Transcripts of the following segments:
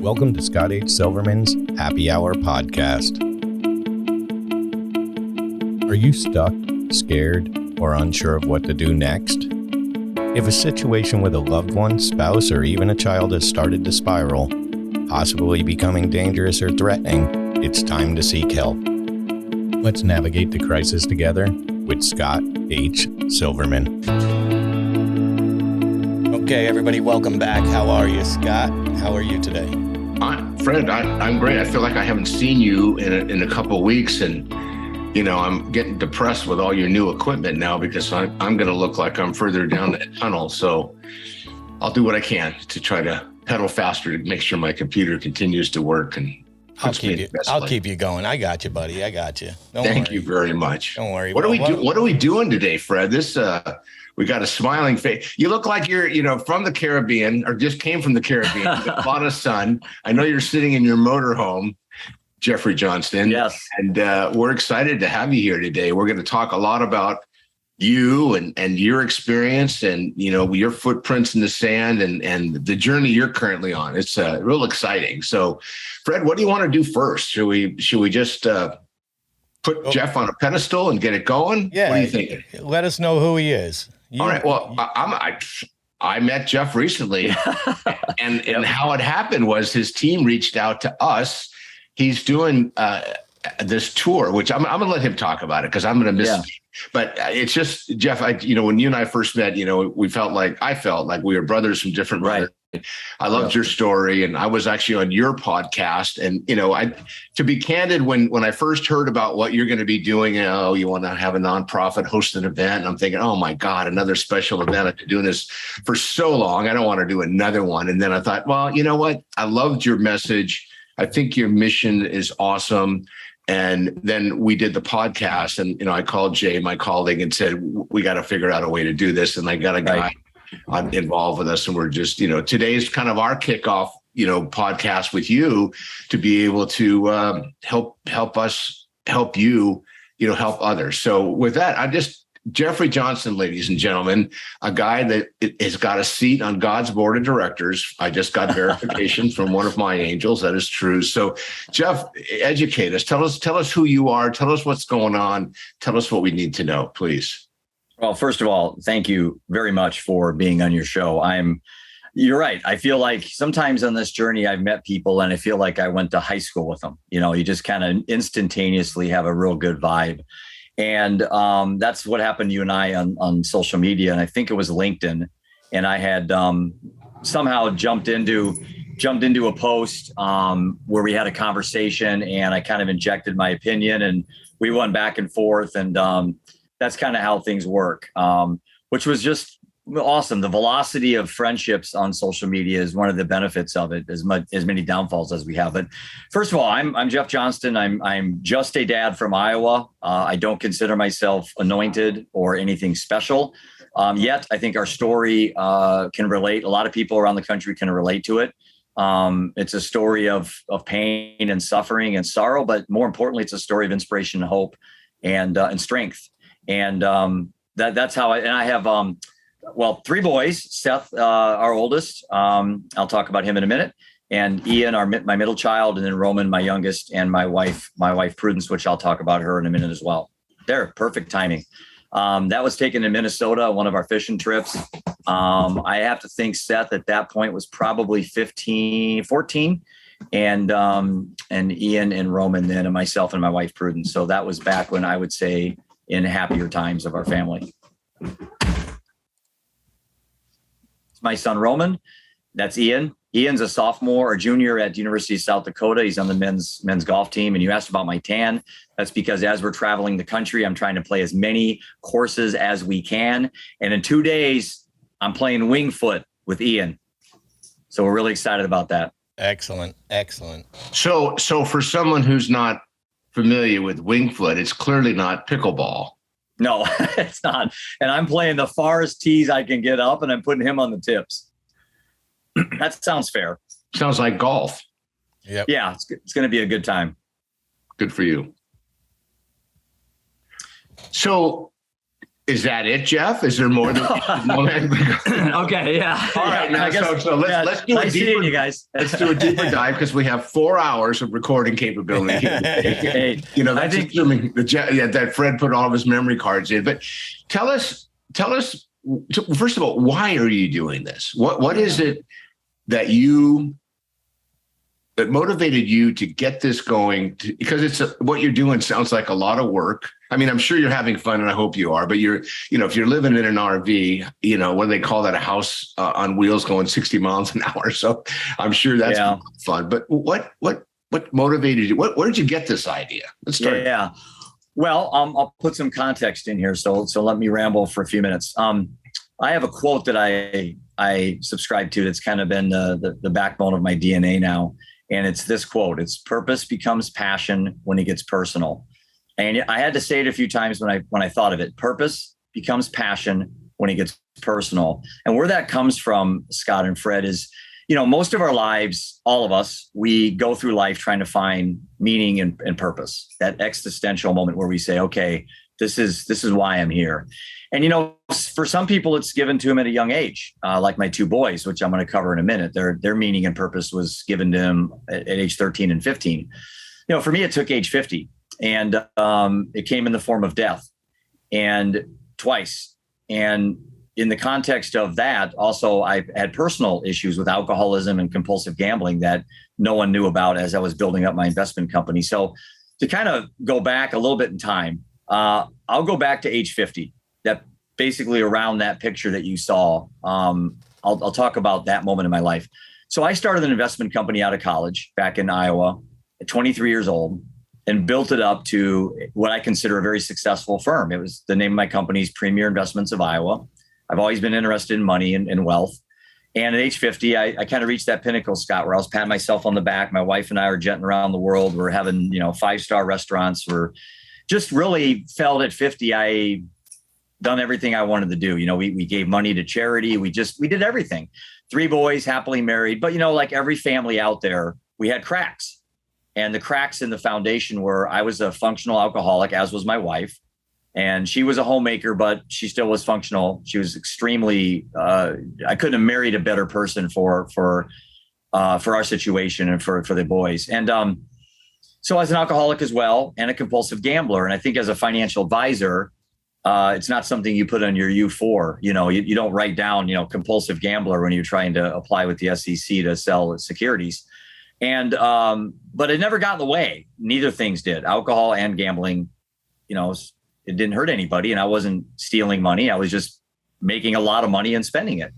Welcome to Scott H. Silverman's Happy Hour Podcast. Are you stuck, scared, or unsure of what to do next? If a situation with a loved one, spouse, or even a child has started to spiral, possibly becoming dangerous or threatening, it's time to seek help. Let's navigate the crisis together with Scott H. Silverman. Okay, everybody, welcome back. How are you, Scott? How are you today? Fred, I'm great. I feel like I haven't seen you in a couple of weeks, and I'm getting depressed with all your new equipment now because I'm going to look like I'm further down the tunnel. So I'll do what I can to try to pedal faster to make sure my computer continues to work. And I'll keep you going. I got you, buddy. I got you. Thank you very much. Don't worry. What are we doing today, Fred? We got a smiling face. You look like you're, from the Caribbean or just came from the Caribbean. You got a lot of sun. I know you're sitting in your motorhome, Jeffrey Johnston. Yes. And we're excited to have you here today. We're going to talk a lot about you and your experience and, your footprints in the sand and the journey you're currently on. It's real exciting. So, Fred, what do you want to do first? Should we just put Jeff on a pedestal and get it going? Yeah. What are you thinking? Let us know who he is. All right. Well, I met Jeff recently, and how it happened was his team reached out to us. He's doing this tour, which I'm going to let him talk about it because I'm going to miss. Yeah. But it's just, Jeff, when you and I first met, I felt like we were brothers from different mothers. I loved your story, and I was actually on your podcast. And to be candid, when I first heard about what you're going to be doing, you want to have a nonprofit, host an event, and I'm thinking, oh my God, another special event. I've been doing this for so long. I don't want to do another one. And then I thought, well, you know what? I loved your message. I think your mission is awesome. And then we did the podcast, and I called Jay, my colleague, and said, we got to figure out a way to do this. And I got a guy involved with us, and we're just, today's kind of our kickoff, podcast with you to be able to help us, help you, help others. So with that, Jeffrey Johnston, ladies and gentlemen, a guy that has got a seat on God's board of directors. I just got verification from one of my angels. That is true. So Jeff, educate us. Tell us who you are. Tell us what's going on. Tell us what we need to know, please. Well, first of all, thank you very much for being on your show. You're right. I feel like sometimes on this journey, I've met people and I feel like I went to high school with them. You just kind of instantaneously have a real good vibe. And that's what happened to you and I on social media. And I think it was LinkedIn. And I had somehow jumped into a post where we had a conversation, and I kind of injected my opinion, and we went back and forth. And that's kind of how things work, which was just awesome. The velocity of friendships on social media is one of the benefits of it, as many downfalls as we have. But first of all, I'm Jeff Johnston. I'm just a dad from Iowa. I don't consider myself anointed or anything special. Yet I think our story can relate. A lot of people around the country can relate to it. It's a story of pain and suffering and sorrow, but more importantly, it's a story of inspiration and hope and strength. And that's how I have, three boys. Seth, our oldest, I'll talk about him in a minute, and Ian, my middle child, and then Roman, my youngest, and my wife Prudence, which I'll talk about her in a minute as well. There, perfect timing. That was taken in Minnesota, one of our fishing trips. I have to think Seth at that point was probably 14, and Ian and Roman then, and myself and my wife Prudence. So that was back when I would say in happier times of our family. My son, Roman, that's Ian. Ian's a sophomore or junior at the University of South Dakota. He's on the men's golf team. And you asked about my tan. That's because as we're traveling the country, I'm trying to play as many courses as we can. And in 2 days, I'm playing Winged Foot with Ian. So we're really excited about that. Excellent. So for someone who's not familiar with Winged Foot, it's clearly not pickleball. No, it's not. And I'm playing the farthest tees I can get up, and I'm putting him on the tips. That sounds fair. Sounds like golf. Yep. Yeah, it's going to be a good time. Good for you. So Is that it, Jeff? Is there more than okay, yeah. All right, now so let's do nice a deeper, seeing you guys. Let's do a deeper dive because we have 4 hours of recording capability. Hey, that's I think assuming that Fred put all of his memory cards in. But tell us, first of all, why are you doing this? What is it that motivated you to get this going? Because what you're doing sounds like a lot of work. I mean, I'm sure you're having fun, and I hope you are. But if you're living in an RV, what do they call that? A house on wheels going 60 miles an hour. So I'm sure that's fun. But what motivated you? Where did you get this idea? Let's start. Yeah. Well, I'll put some context in here. So let me ramble for a few minutes. I have a quote that I subscribe to. That's kind of been the backbone of my DNA now. And it's this quote: it's purpose becomes passion when it gets personal. And I had to say it a few times when I thought of it. Purpose becomes passion when it gets personal. And where that comes from, Scott and Fred, is, most of our lives, all of us, we go through life trying to find meaning and purpose, that existential moment where we say, okay, this is why I'm here. And, for some people, it's given to them at a young age, like my 2 boys, which I'm going to cover in a minute. Their meaning and purpose was given to them at age 13 and 15. For me, it took age 50. And it came in the form of death, and twice. And in the context of that, also, I had personal issues with alcoholism and compulsive gambling that no one knew about as I was building up my investment company. So to kind of go back a little bit in time, I'll go back to age 50. That basically around that picture that you saw. I'll talk about that moment in my life. So I started an investment company out of college back in Iowa at 23 years old, and built it up to what I consider a very successful firm. It was the name of my company's Premier Investments of Iowa. I've always been interested in money and wealth. And at age 50, I kind of reached that pinnacle, Scott, where I was patting myself on the back. My wife and I are jetting around the world. We're having, 5-star restaurants. We're just really felt at 50, I done everything I wanted to do. We gave money to charity. We did everything. 3 boys, happily married. But, like every family out there, we had cracks. And the cracks in the foundation were I was a functional alcoholic, as was my wife. And she was a homemaker, but she still was functional. She was extremely, I couldn't have married a better person for our situation and for the boys. And so I was an alcoholic as well, and a compulsive gambler. And I think as a financial advisor, it's not something you put on your U4. You don't write down, compulsive gambler when you're trying to apply with the SEC to sell securities. And, but it never got in the way. Neither things did. Alcohol and gambling, it didn't hurt anybody. And I wasn't stealing money. I was just making a lot of money and spending it.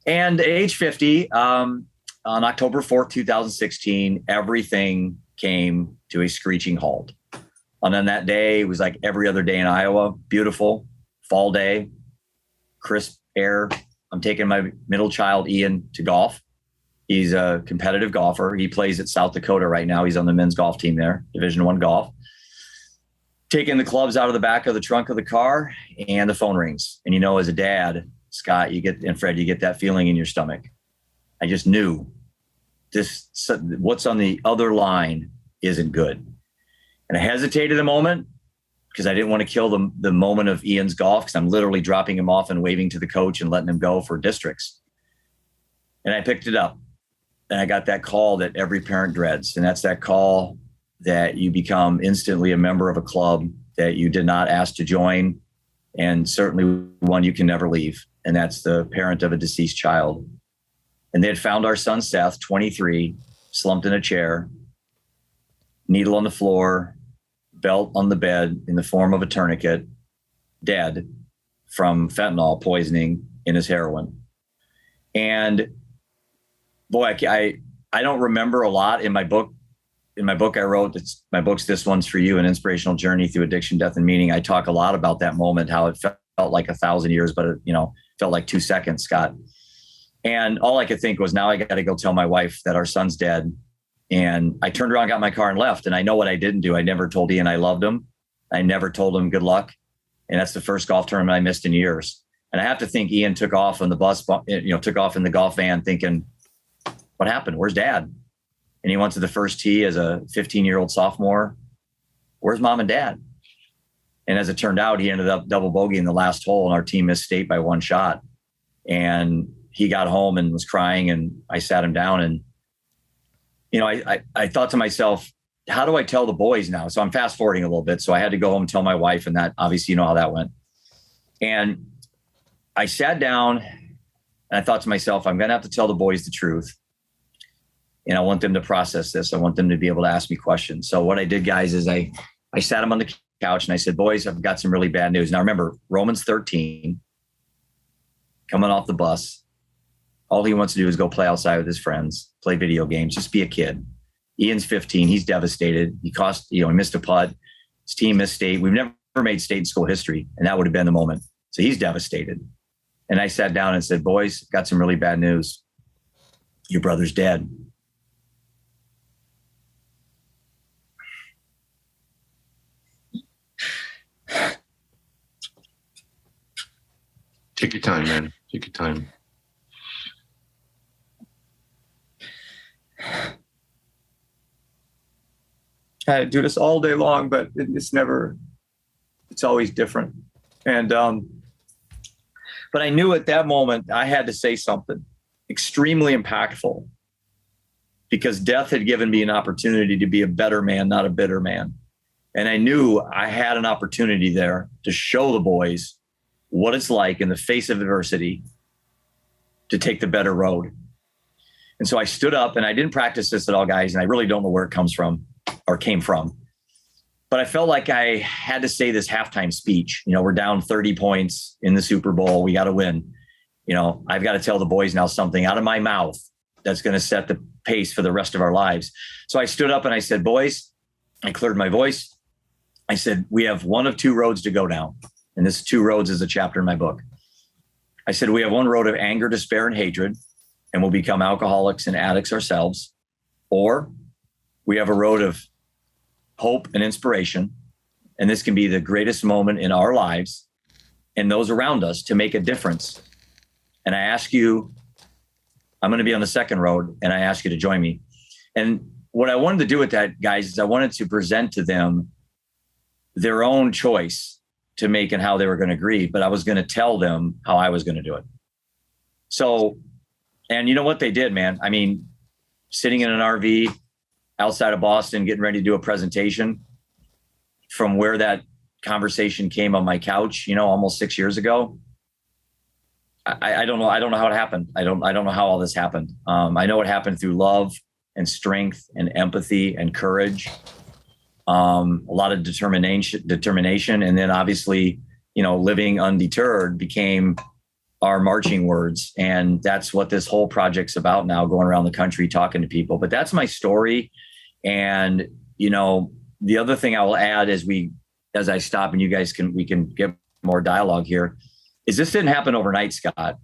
And at age 50, on October 4th, 2016, everything came to a screeching halt. And then that day, it was like every other day in Iowa, beautiful fall day, crisp air. I'm taking my middle child, Ian, to golf. He's a competitive golfer. He plays at South Dakota right now. He's on the men's golf team there, Division I golf. Taking the clubs out of the back of the trunk of the car, and the phone rings. And as a dad, Scott, and Fred, you get that feeling in your stomach. I just knew what's on the other line isn't good. And I hesitated a moment because I didn't want to kill the moment of Ian's golf, because I'm literally dropping him off and waving to the coach and letting him go for districts. And I picked it up. And I got that call that every parent dreads. And that's that call that you become instantly a member of a club that you did not ask to join, and certainly one you can never leave. And that's the parent of a deceased child. And they had found our son, Seth, 23, slumped in a chair, needle on the floor, belt on the bed in the form of a tourniquet, dead from fentanyl poisoning in his heroin. And boy, I don't remember a lot in my book. In my book I wrote, my book's This One's For You, An Inspirational Journey Through Addiction, Death, and Meaning. I talk a lot about that moment, how it felt like 1,000 years, but it, felt like 2 seconds, Scott. And all I could think was, now I got to go tell my wife that our son's dead. And I turned around, got my car, and left. And I know what I didn't do. I never told Ian I loved him. I never told him good luck. And that's the first golf tournament I missed in years. And I have to think Ian took off on the bus, took off in the golf van thinking, what happened? Where's dad? And he went to the first tee as a 15-year-old sophomore. Where's mom and dad? And as it turned out, he ended up double bogeying the last hole, and our team missed state by one shot. And he got home and was crying, and I sat him down, and, you know, I thought to myself, how do I tell the boys now? So I'm fast forwarding a little bit. So I had to go home and tell my wife, and that obviously, you know how that went. And I sat down and I thought to myself, I'm going to have to tell the boys the truth. And I want them to process this. I want them to be able to ask me questions. So what I did, guys, is I sat them on the couch and I said, boys, I've got some really bad news. Now remember, Romans 13, coming off the bus, all he wants to do is go play outside with his friends, play video games, just be a kid. Ian's 15. He's devastated. He missed a putt. His team missed state. We've never made state in school history, and that would have been the moment. So he's devastated. And I sat down and said, boys, got some really bad news. Your brother's dead. Take your time, man. Take your time. I had to do this all day long, but it's always different. And, but I knew at that moment I had to say something extremely impactful, because death had given me an opportunity to be a better man, not a bitter man. And I knew I had an opportunity there to show the boys what it's like in the face of adversity to take the better road. And so I stood up, and I didn't practice this at all, guys, and I really don't know where it comes from or came from. But I felt like I had to say this halftime speech. You know, we're down 30 points in the Super Bowl. We got to win. You know, I've got to tell the boys now something out of my mouth that's going to set the pace for the rest of our lives. So I stood up and I said, boys, I cleared my voice. I said, we have one of two roads to go down. And this two roads is a chapter in my book. I said, we have one road of anger, despair, and hatred, and we'll become alcoholics and addicts ourselves. Or we have a road of hope and inspiration. And this can be the greatest moment in our lives and those around us to make a difference. And I ask you, I'm going to be on the second road, and I ask you to join me. And what I wanted to do with that, guys, is I wanted to present to them their own choice to make and how they were going to agree, but I was going to tell them how I was going to do it. So, and you know what they did, man? I mean, sitting in an RV outside of Boston, getting ready to do a presentation, from where that conversation came on my couch, you know, almost 6 years ago. I don't know. I don't know how it happened. I don't know how all this happened. I know it happened through love and strength and empathy and courage. A lot of determination. And then obviously, you know, living undeterred became our marching words. And that's what this whole project's about now, going around the country, talking to people. But that's my story. And, you know, the other thing I will add as I stop and you guys we can get more dialogue here, is this didn't happen overnight, Scott.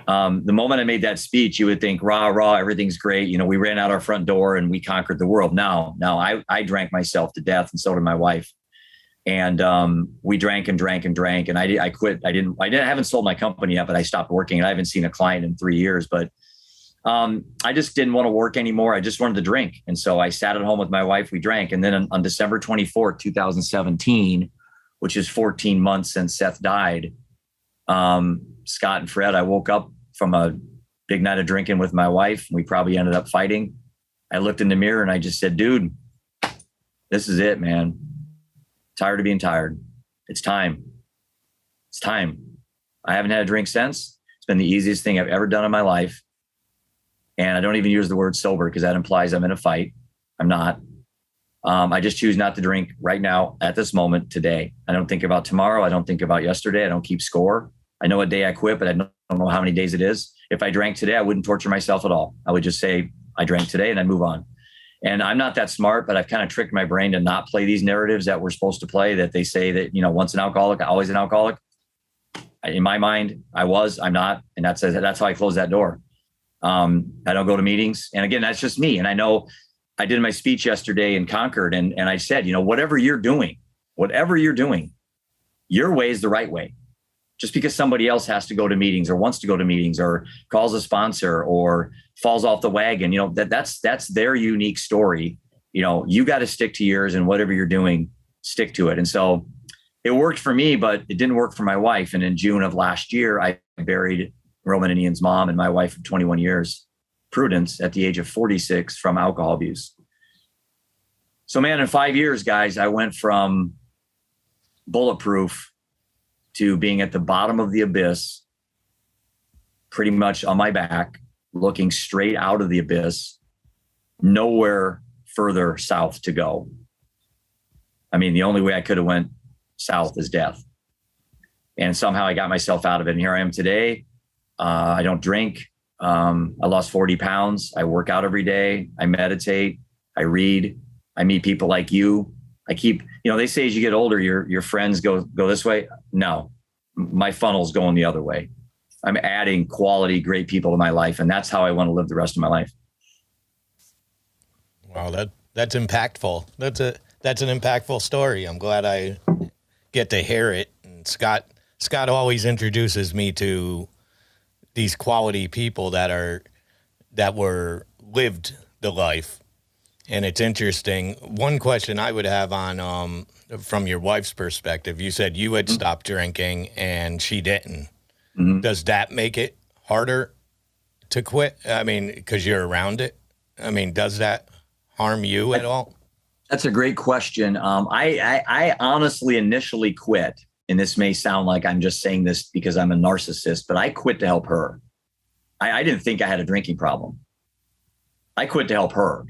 The moment I made that speech, you would think, rah, everything's great. You know, we ran out our front door and we conquered the world. No, I drank myself to death, and so did my wife. And we drank and drank and drank. And I quit. I haven't sold my company yet, but I stopped working, and I haven't seen a client in 3 years. But I just didn't want to work anymore. I just wanted to drink. And so I sat at home with my wife, we drank. And then on December 24th, 2017, which is 14 months since Seth died, Scott and Fred, I woke up from a big night of drinking with my wife. We probably ended up fighting. I looked in the mirror and I just said, dude, this is it, man. Tired of being tired. It's time. It's time. I haven't had a drink since. It's been the easiest thing I've ever done in my life. And I don't even use the word sober because that implies I'm in a fight. I'm not. I just choose not to drink right now at this moment today. I don't think about tomorrow. I don't think about yesterday. I don't keep score. I know what day I quit, but I don't know how many days it is. If I drank today, I wouldn't torture myself at all. I would just say I drank today and I move on. And I'm not that smart, but I've kind of tricked my brain to not play these narratives that we're supposed to play, that they say that, you know, once an alcoholic, always an alcoholic. In my mind, I'm not. And that's how I close that door. I don't go to meetings. And again, that's just me. And I know I did my speech yesterday in Concord, and I said, you know, whatever you're doing, your way is the right way. Just because somebody else has to go to meetings or wants to go to meetings or calls a sponsor or falls off the wagon, you know, that's their unique story. You know, you got to stick to yours, and whatever you're doing, stick to it. And so it worked for me, but it didn't work for my wife. And in June of last year, I buried Roman and Ian's mom and my wife of 21 years, Prudence, at the age of 46 from alcohol abuse. So, man, in 5 years, guys, I went from bulletproof to being at the bottom of the abyss, pretty much on my back, looking straight out of the abyss, nowhere further south to go. I mean, the only way I could have went south is death. And somehow I got myself out of it. And here I am today. I don't drink. I lost 40 pounds. I work out every day. I meditate. I read. I meet people like you. I keep, they say as you get older, your friends go this way. No, my funnel's going the other way. I'm adding quality, great people to my life. And that's how I want to live the rest of my life. Wow, that's impactful. That's an impactful story. I'm glad I get to hear it. And Scott always introduces me to these quality people that were lived the life. And it's interesting. One question I would have on from your wife's perspective, you said you had stopped drinking and she didn't. Mm-hmm. Does that make it harder to quit? I mean, because you're around it. I mean, does that harm you at all? That's a great question. I honestly initially quit, and this may sound like I'm just saying this because I'm a narcissist, but I quit to help her. I didn't think I had a drinking problem. I quit to help her.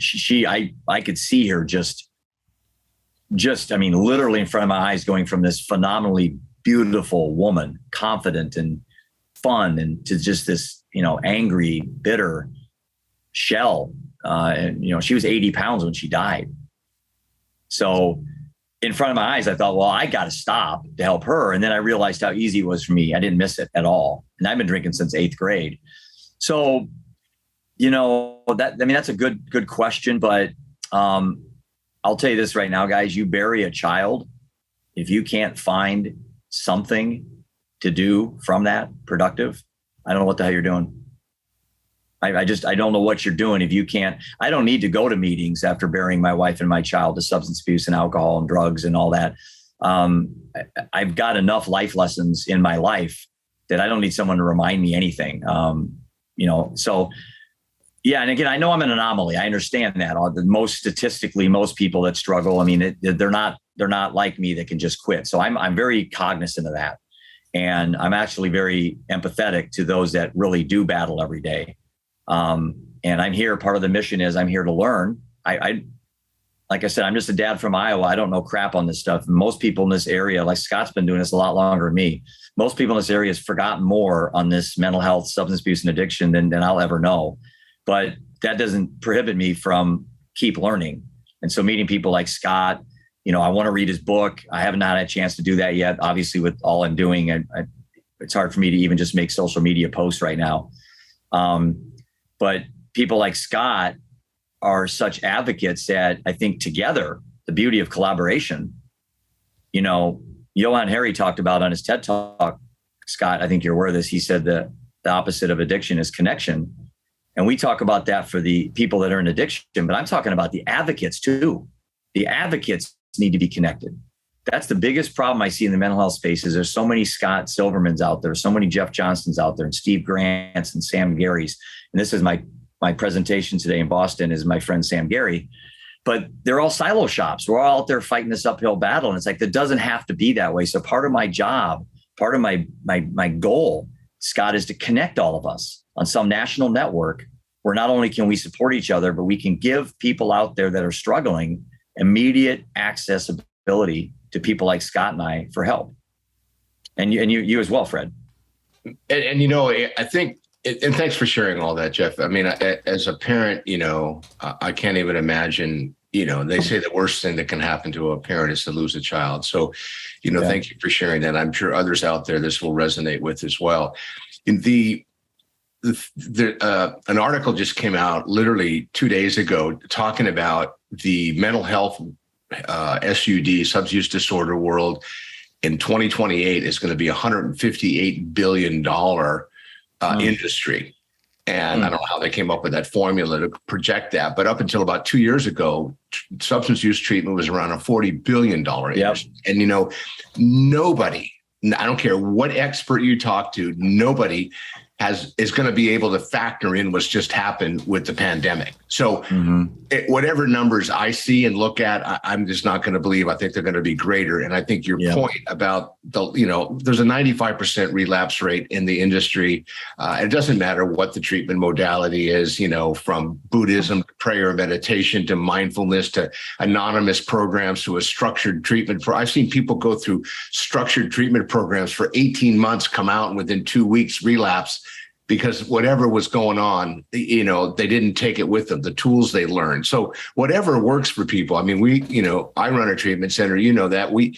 I could see her just, I mean, literally in front of my eyes, going from this phenomenally beautiful woman, confident and fun, and to just this, angry, bitter shell. And she was 80 pounds when she died. So in front of my eyes, I thought, well, I got to stop to help her. And then I realized how easy it was for me. I didn't miss it at all. And I've been drinking since 8th grade. So, that's a good question. But I'll tell you this right now, guys, you bury a child, if you can't find something to do from that productive, I don't know what the hell you're doing. I don't know what you're doing if you can't. I don't need to go to meetings after burying my wife and my child to substance abuse and alcohol and drugs and all that. I've got enough life lessons in my life that I don't need someone to remind me anything. So yeah. And again, I know I'm an anomaly. I understand that. Statistically, most people that struggle, I mean, they're not like me that can just quit. So I'm very cognizant of that. And I'm actually very empathetic to those that really do battle every day. And I'm here. Part of the mission is I'm here to learn. Like I said, I'm just a dad from Iowa. I don't know crap on this stuff. Most people in this area, like Scott's been doing this a lot longer than me. Most people in this area has forgotten more on this mental health, substance abuse, and addiction than I'll ever know. But that doesn't prohibit me from keep learning. And so meeting people like Scott, I want to read his book. I haven't had a chance to do that yet. Obviously, with all I'm doing, it's hard for me to even just make social media posts right now. But people like Scott are such advocates that I think together, the beauty of collaboration, Johann Hari talked about on his TED Talk, Scott, I think you're aware of this. He said that the opposite of addiction is connection. And we talk about that for the people that are in addiction, but I'm talking about the advocates too. The advocates need to be connected. That's the biggest problem I see in the mental health space is there's so many Scott Silvermans out there, so many Jeff Johnstons out there, and Steve Grants and Sam Garys. And this is my presentation today in Boston is my friend Sam Gary. But they're all silo shops. We're all out there fighting this uphill battle. And it's like, that doesn't have to be that way. So part of my job, part of my goal, Scott, is to connect all of us on some national network where not only can we support each other, but we can give people out there that are struggling immediate accessibility to people like Scott and I for help. And you as well, Fred. And I think, and thanks for sharing all that, Jeff. I mean, as a parent, I can't even imagine, they say the worst thing that can happen to a parent is to lose a child. So, Thank you for sharing that. I'm sure others out there, this will resonate with as well. An article just came out literally 2 days ago talking about the mental health SUD, substance use disorder world in 2028 is going to be $158 billion industry. And I don't know how they came up with that formula to project that. But up until about 2 years ago, substance use treatment was around a $40 billion industry. And, nobody, I don't care what expert you talk to, nobody is going to be able to factor in what's just happened with the pandemic. So whatever numbers I see and look at, I'm just not going to believe. I think they're going to be greater. And I think your point about there's a 95% relapse rate in the industry. It doesn't matter what the treatment modality is, from Buddhism, prayer, meditation, to mindfulness, to anonymous programs, to a structured treatment. I've seen people go through structured treatment programs for 18 months, come out, and within 2 weeks relapse, because whatever was going on, they didn't take it with them, the tools they learned. So whatever works for people. I mean, I run a treatment center, that we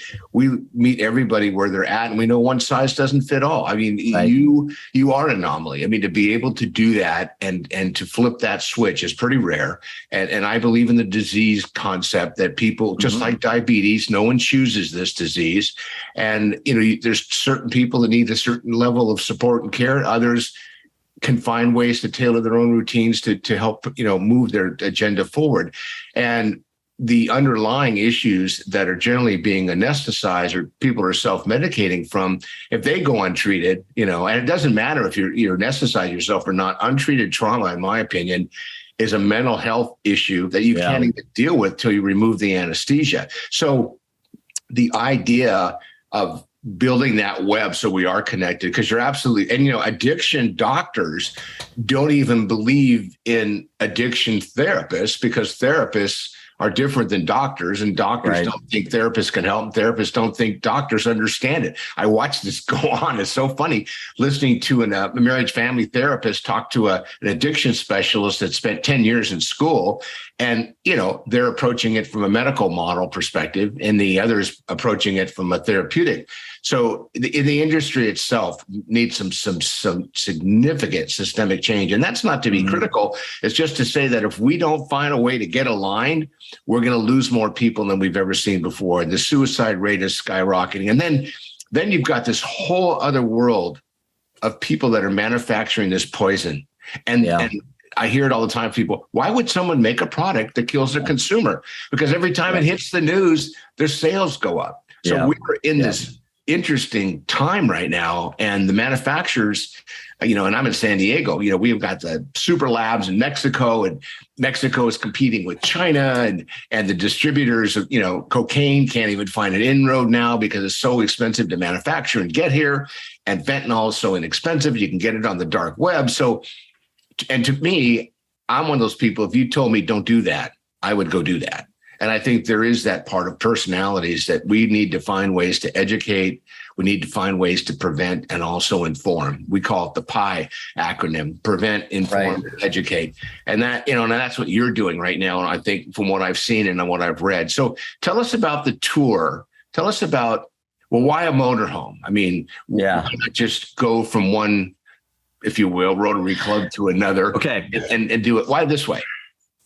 meet everybody where they're at, and we know one size doesn't fit all. I mean, right. You are an anomaly. I mean, to be able to do that and to flip that switch is pretty rare. And I believe in the disease concept that people, just like diabetes, no one chooses this disease. And, there's certain people that need a certain level of support and care. Others can find ways to tailor their own routines to help, move their agenda forward. And the underlying issues that are generally being anesthetized or people are self-medicating from, if they go untreated, and it doesn't matter if you're anesthetizing yourself or not, untreated trauma, in my opinion, is a mental health issue that you can't even deal with till you remove the anesthesia. So the idea of building that web so we are connected, because you're absolutely, and addiction doctors don't even believe in addiction therapists, because therapists are different than doctors, and doctors don't think therapists can help, and therapists don't think doctors understand it. I watch this go on. It's so funny listening to a marriage family therapist talk to an addiction specialist that spent 10 years in school, and they're approaching it from a medical model perspective, and the others approaching it from a therapeutic. So the industry itself needs some significant systemic change. And that's not to be critical. It's just to say that if we don't find a way to get aligned, we're going to lose more people than we've ever seen before. And the suicide rate is skyrocketing. And then you've got this whole other world of people that are manufacturing this poison. And I hear it all the time, people, why would someone make a product that kills their consumer? Because every time it hits the news, their sales go up. So we're in this interesting time right now, and the manufacturers, and I'm in San Diego, we've got the super labs in Mexico, and Mexico is competing with China, and the distributors of, cocaine can't even find an inroad now because it's so expensive to manufacture and get here. And fentanyl is so inexpensive. You can get it on the dark web. So, and to me, I'm one of those people, if you told me don't do that, I would go do that. And I think there is that part of personalities that we need to find ways to educate. We need to find ways to prevent and also inform. We call it the PI acronym: prevent, inform, educate. And that, and that's what you're doing right now. And I think from what I've seen and what I've read. So tell us about the tour. Tell us about, why a motorhome? I mean, why not just go from one, if you will, Rotary Club to another and do it? Why this way?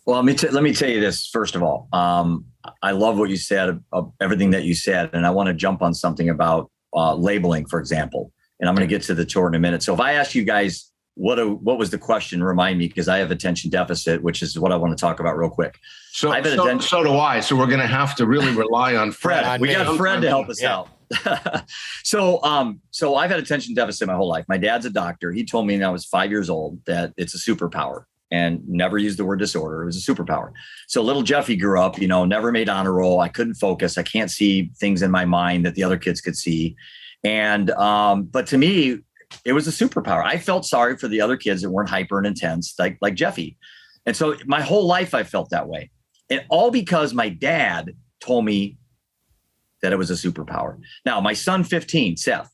Well, let me tell you this, first of all. I love what you said, everything that you said, and I want to jump on something about labeling, for example, and I'm going to get to the tour in a minute. So if I ask you guys, what was the question? Remind me, because I have attention deficit, which is what I want to talk about real quick. So do I. So we're going to have to really rely on Fred. We got Fred to help us out. So I've had attention deficit my whole life. My dad's a doctor. He told me when I was 5 years old that it's a superpower. And never used the word disorder. It was a superpower. So little Jeffy grew up, never made honor roll. I couldn't focus. I can't see things in my mind that the other kids could see. And, but to me, it was a superpower. I felt sorry for the other kids that weren't hyper and intense, like Jeffy. And so my whole life, I felt that way. And all because my dad told me that it was a superpower. Now, my son, 15, Seth,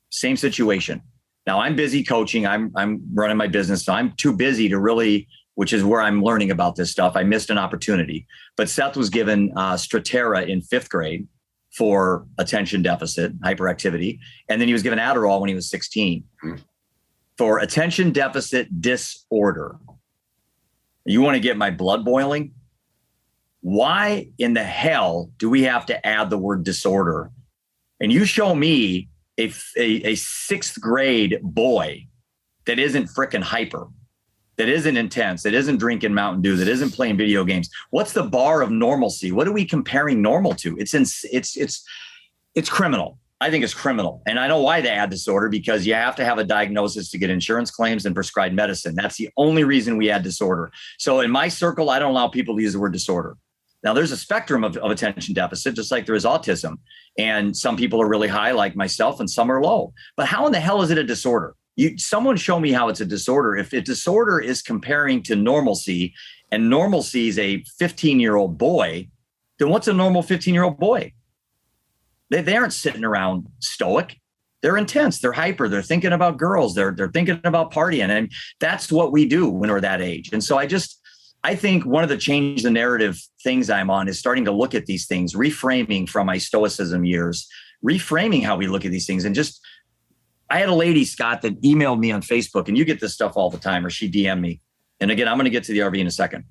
same situation. Now I'm busy coaching. I'm running my business. So I'm too busy to really, which is where I'm learning about this stuff. I missed an opportunity, but Seth was given Strattera in 5th grade for attention deficit, hyperactivity. And then he was given Adderall when he was 16 for attention deficit disorder. You want to get my blood boiling? Why in the hell do we have to add the word disorder? And you show me a 6th grade boy that isn't freaking hyper. that isn't intense, that isn't drinking Mountain Dew, that isn't playing video games? What's the bar of normalcy? What are we comparing normal to? It's criminal. I think it's criminal. And I know why they add disorder, because you have to have a diagnosis to get insurance claims and prescribed medicine. That's the only reason we add disorder. So in my circle, I don't allow people to use the word disorder. Now, there's a spectrum of attention deficit, just like there is autism. And some people are really high, like myself, and some are low. But how in the hell is it a disorder? Someone show me how it's a disorder. If a disorder is comparing to normalcy, and normalcy is a 15-year-old boy, then what's a normal 15-year-old boy? They aren't sitting around stoic. They're intense. They're hyper. They're thinking about girls. They're thinking about partying. And that's what we do when we're that age. And so I think one of the change the narrative things I'm on is starting to look at these things, reframing from my stoicism years, reframing how we look at these things. And I had a lady, Scott, that emailed me on Facebook, and you get this stuff all the time, or she DM'd me. And again, I'm going to get to the RV in a second.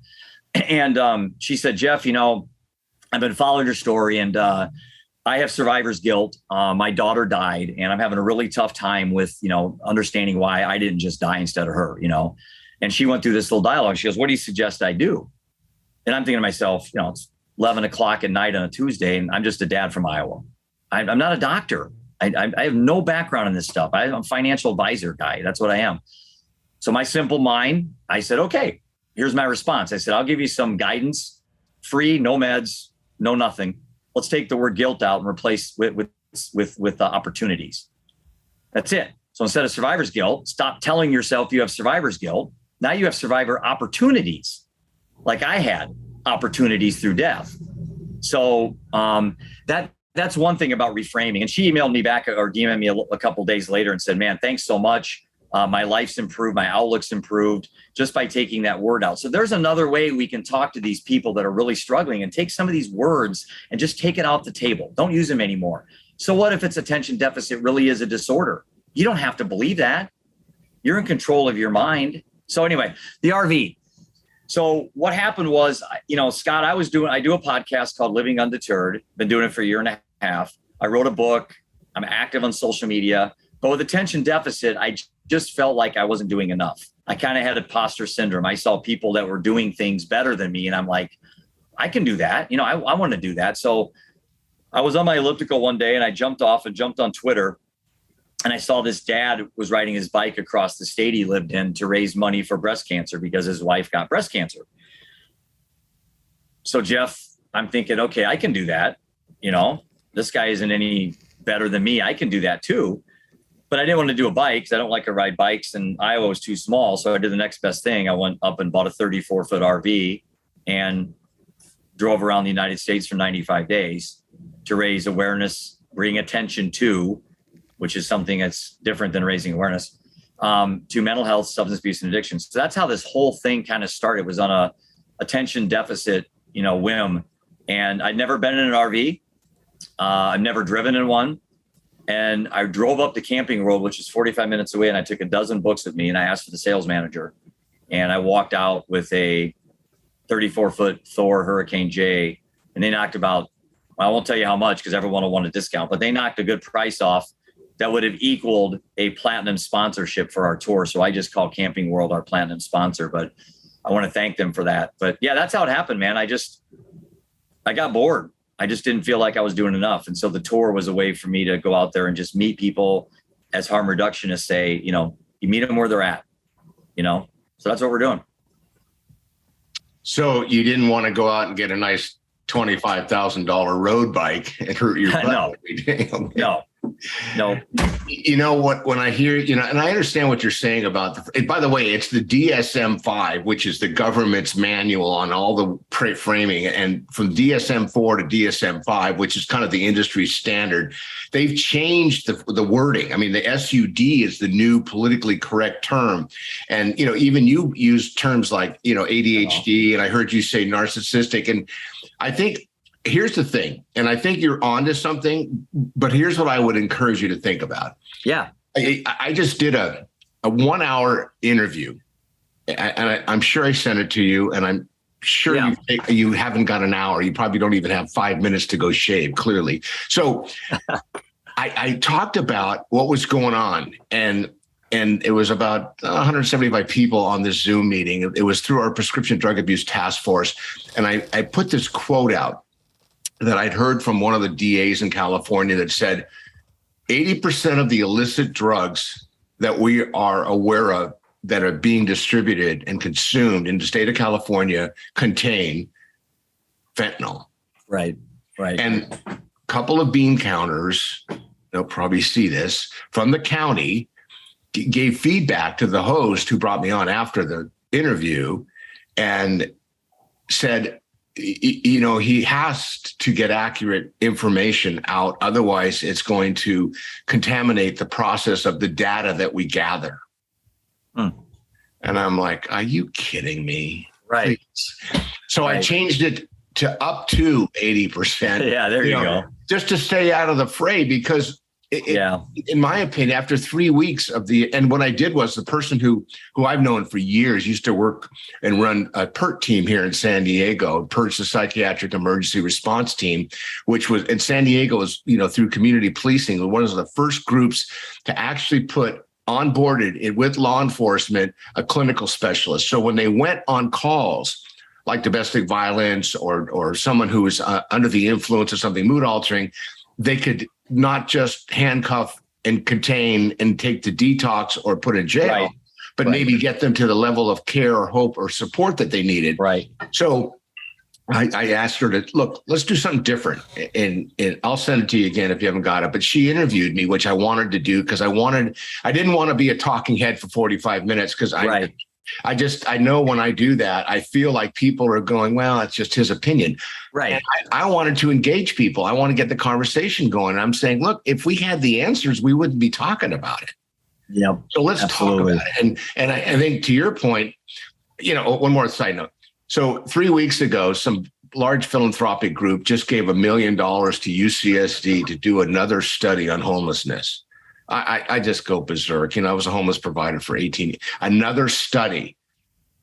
And she said, Jeff, I've been following your story, and I have survivor's guilt. My daughter died, and I'm having a really tough time with, understanding why I didn't just die instead of her, And she went through this little dialogue. She goes, what do you suggest I do? And I'm thinking to myself, it's 11 o'clock at night on a Tuesday, and I'm just a dad from Iowa. I'm not a doctor. I have no background in this stuff. I'm a financial advisor guy. That's what I am. So my simple mind, I said, okay, here's my response. I said, I'll give you some guidance, free, no meds, no nothing. Let's take the word guilt out and replace with opportunities. That's it. So instead of survivor's guilt, stop telling yourself you have survivor's guilt. Now you have survivor opportunities, like I had opportunities through death. So that's one thing about reframing. And she emailed me back or DM'd me a couple of days later and said, man, thanks so much. My life's improved. My outlook's improved just by taking that word out. So there's another way we can talk to these people that are really struggling and take some of these words and just take it off the table. Don't use them anymore. So what if it's attention deficit really is a disorder? You don't have to believe that. You're in control of your mind. So anyway, the RV. So what happened was, Scott, I do a podcast called Living Undeterred. Been doing it for a year and a half. I wrote a book. I'm active on social media. But with attention deficit, I just felt like I wasn't doing enough. I kind of had imposter syndrome. I saw people that were doing things better than me. And I'm like, I can do that. I want to do that. So I was on my elliptical one day and I jumped off and jumped on Twitter. And I saw this dad was riding his bike across the state he lived in to raise money for breast cancer because his wife got breast cancer. So Jeff, I'm thinking, okay, I can do that. This guy isn't any better than me. I can do that too. But I didn't want to do a bike because I don't like to ride bikes, and Iowa was too small. So I did the next best thing. I went up and bought a 34-foot RV and drove around the United States for 95 days to raise awareness, bring attention to, which is something that's different than raising awareness, to mental health, substance abuse, and addiction. So that's how this whole thing kind of started, was on a attention deficit, whim. And I'd never been in an RV. I've never driven in one. And I drove up to Camping World, which is 45 minutes away, and I took a dozen books with me, and I asked for the sales manager. And I walked out with a 34-foot Thor Hurricane J, and they knocked about, I won't tell you how much because everyone will want a discount, but they knocked a good price off that would have equaled a platinum sponsorship for our tour. So I just called Camping World our platinum sponsor, but I want to thank them for that. But yeah, that's how it happened, man. I got bored. I just didn't feel like I was doing enough. And so the tour was a way for me to go out there and just meet people, as harm reductionists say, you meet them where they're at, so that's what we're doing. So you didn't want to go out and get a nice $25,000 road bike and hurt your butt every day. Okay. No. You know what, when I hear, and I understand what you're saying about by the way, it's the DSM-5, which is the government's manual on all the framing. And from DSM-4 to DSM-5, which is kind of the industry standard, they've changed the wording. I mean, the SUD is the new politically correct term. And, even you use terms like, ADHD, and I heard you say narcissistic. And I think, here's the thing, and I think you're onto something, but here's what I would encourage you to think about. Yeah. I just did a 1 hour interview, and I'm sure I sent it to you, and I'm sure you haven't got an hour. You probably don't even have 5 minutes to go shave, clearly. So I talked about what was going on, and and it was about 175 people on this Zoom meeting. It was through our prescription drug abuse task force. And I put this quote out that I'd heard from one of the DAs in California that said, 80% of the illicit drugs that we are aware of that are being distributed and consumed in the state of California contain fentanyl. Right. And a couple of bean counters, they'll probably see this, from the county gave feedback to the host who brought me on after the interview and said, he has to get accurate information out. Otherwise, it's going to contaminate the process of the data that we gather. And I'm like, are you kidding me? Right. So I changed it to up to 80%. Yeah, there you go. Just to stay out of the fray, because in my opinion, after 3 weeks and what I did was the person who I've known for years used to work and run a PERT team here in San Diego. PERT's the Psychiatric Emergency Response Team, which was in San Diego was, through community policing, one of the first groups to actually put onboarded it with law enforcement, a clinical specialist. So when they went on calls like domestic violence or someone who was under the influence of something mood altering, they could not just handcuff and contain and take to detox or put in jail, but maybe get them to the level of care or hope or support that they needed. Right. So I asked her to, look, let's do something different. And I'll send it to you again if you haven't got it. But she interviewed me, which I wanted to do because I didn't want to be a talking head for 45 minutes because I know when I do that, I feel like people are going, well, it's just his opinion. Right. And I wanted to engage people. I want to get the conversation going. I'm saying, look, if we had the answers, we wouldn't be talking about it. Yeah. So let's talk about it. And I think to your point, one more side note. So 3 weeks ago, some large philanthropic group just gave $1 million to UCSD to do another study on homelessness. I just go berserk. I was a homeless provider for 18 years. Another study.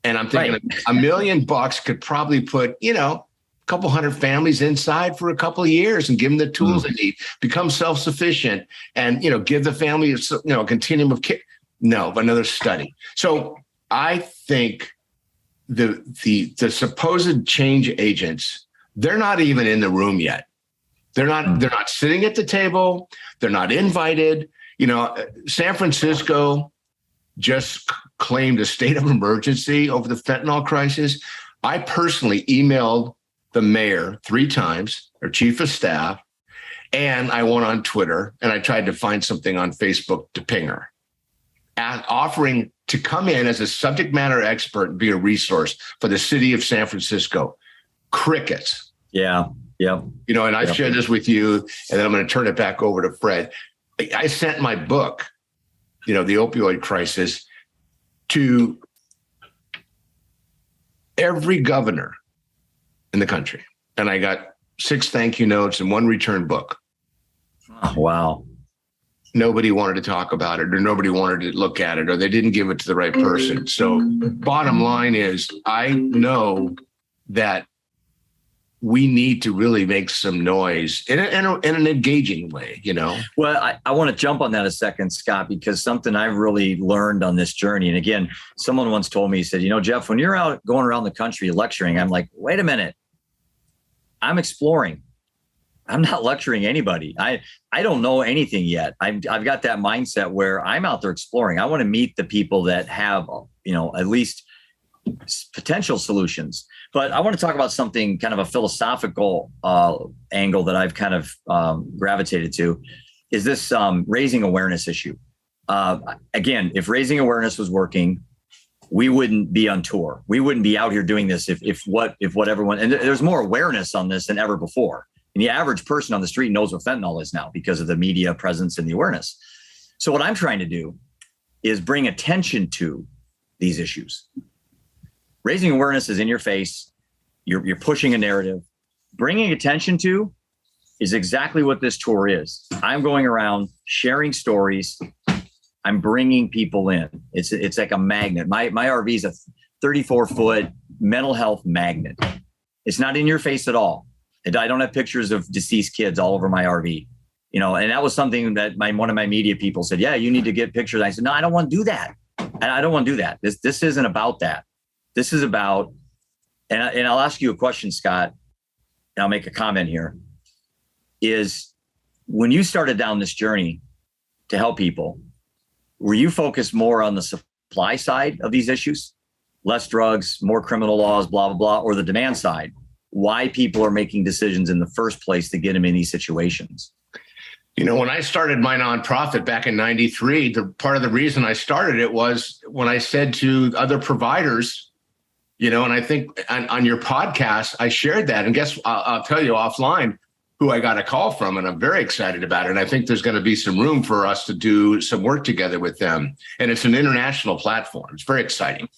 And I'm thinking $1 million could probably put, a couple hundred families inside for a couple of years and give them the tools they need, become self-sufficient and, give the family, a continuum of care. No, another study. So I think the supposed change agents, they're not even in the room yet. They're not sitting at the table. They're not invited. San Francisco just claimed a state of emergency over the fentanyl crisis. I personally emailed the mayor 3 times, or chief of staff, and I went on Twitter and I tried to find something on Facebook to ping her, offering to come in as a subject matter expert and be a resource for the city of San Francisco. Crickets. Yeah. Yeah. And I've shared this with you, and then I'm going to turn it back over to Fred. I sent my book, The Opioid Crisis, to every governor in the country. And I got 6 thank you notes and 1 return book. Oh, wow. Nobody wanted to talk about it, or nobody wanted to look at it, or they didn't give it to the right person. So bottom line is, I know that we need to really make some noise in an engaging way, Well, I want to jump on that a second, Scott, because something I've really learned on this journey. And again, someone once told me, he said, Jeff, when you're out going around the country lecturing, I'm like, wait a minute, I'm exploring. I'm not lecturing anybody. I don't know anything yet. I've got that mindset where I'm out there exploring. I want to meet the people that have, at least potential solutions. But I want to talk about something kind of a philosophical angle that I've kind of gravitated to, is this raising awareness issue. Again, if raising awareness was working, we wouldn't be on tour. We wouldn't be out here doing this if what everyone, and there's more awareness on this than ever before. And the average person on the street knows what fentanyl is now because of the media presence and the awareness. So what I'm trying to do is bring attention to these issues. Raising awareness is in your face. You're pushing a narrative. Bringing attention to is exactly what this tour is. I'm going around sharing stories. I'm bringing people in. It's like a magnet. My RV is a 34-foot mental health magnet. It's not in your face at all. I don't have pictures of deceased kids all over my RV. you know, and that was something that one of my media people said, yeah, you need to get pictures. I said, no, I don't want to do that. I don't want to do that. This isn't about that. This is about, and I'll ask you a question, Scott, and I'll make a comment here, is when you started down this journey to help people, were you focused more on the supply side of these issues? Less drugs, more criminal laws, blah, blah, blah, or the demand side? Why people are making decisions in the first place to get them in these situations? You know, when I started my nonprofit back in '93, the part of the reason I started it was when I said to other providers, you know, and I think on your podcast, I shared that. And guess, I'll tell you offline who I got a call from, and I'm very excited about it. And I think there's going to be some room for us to do some work together with them. And it's an international platform. It's very exciting.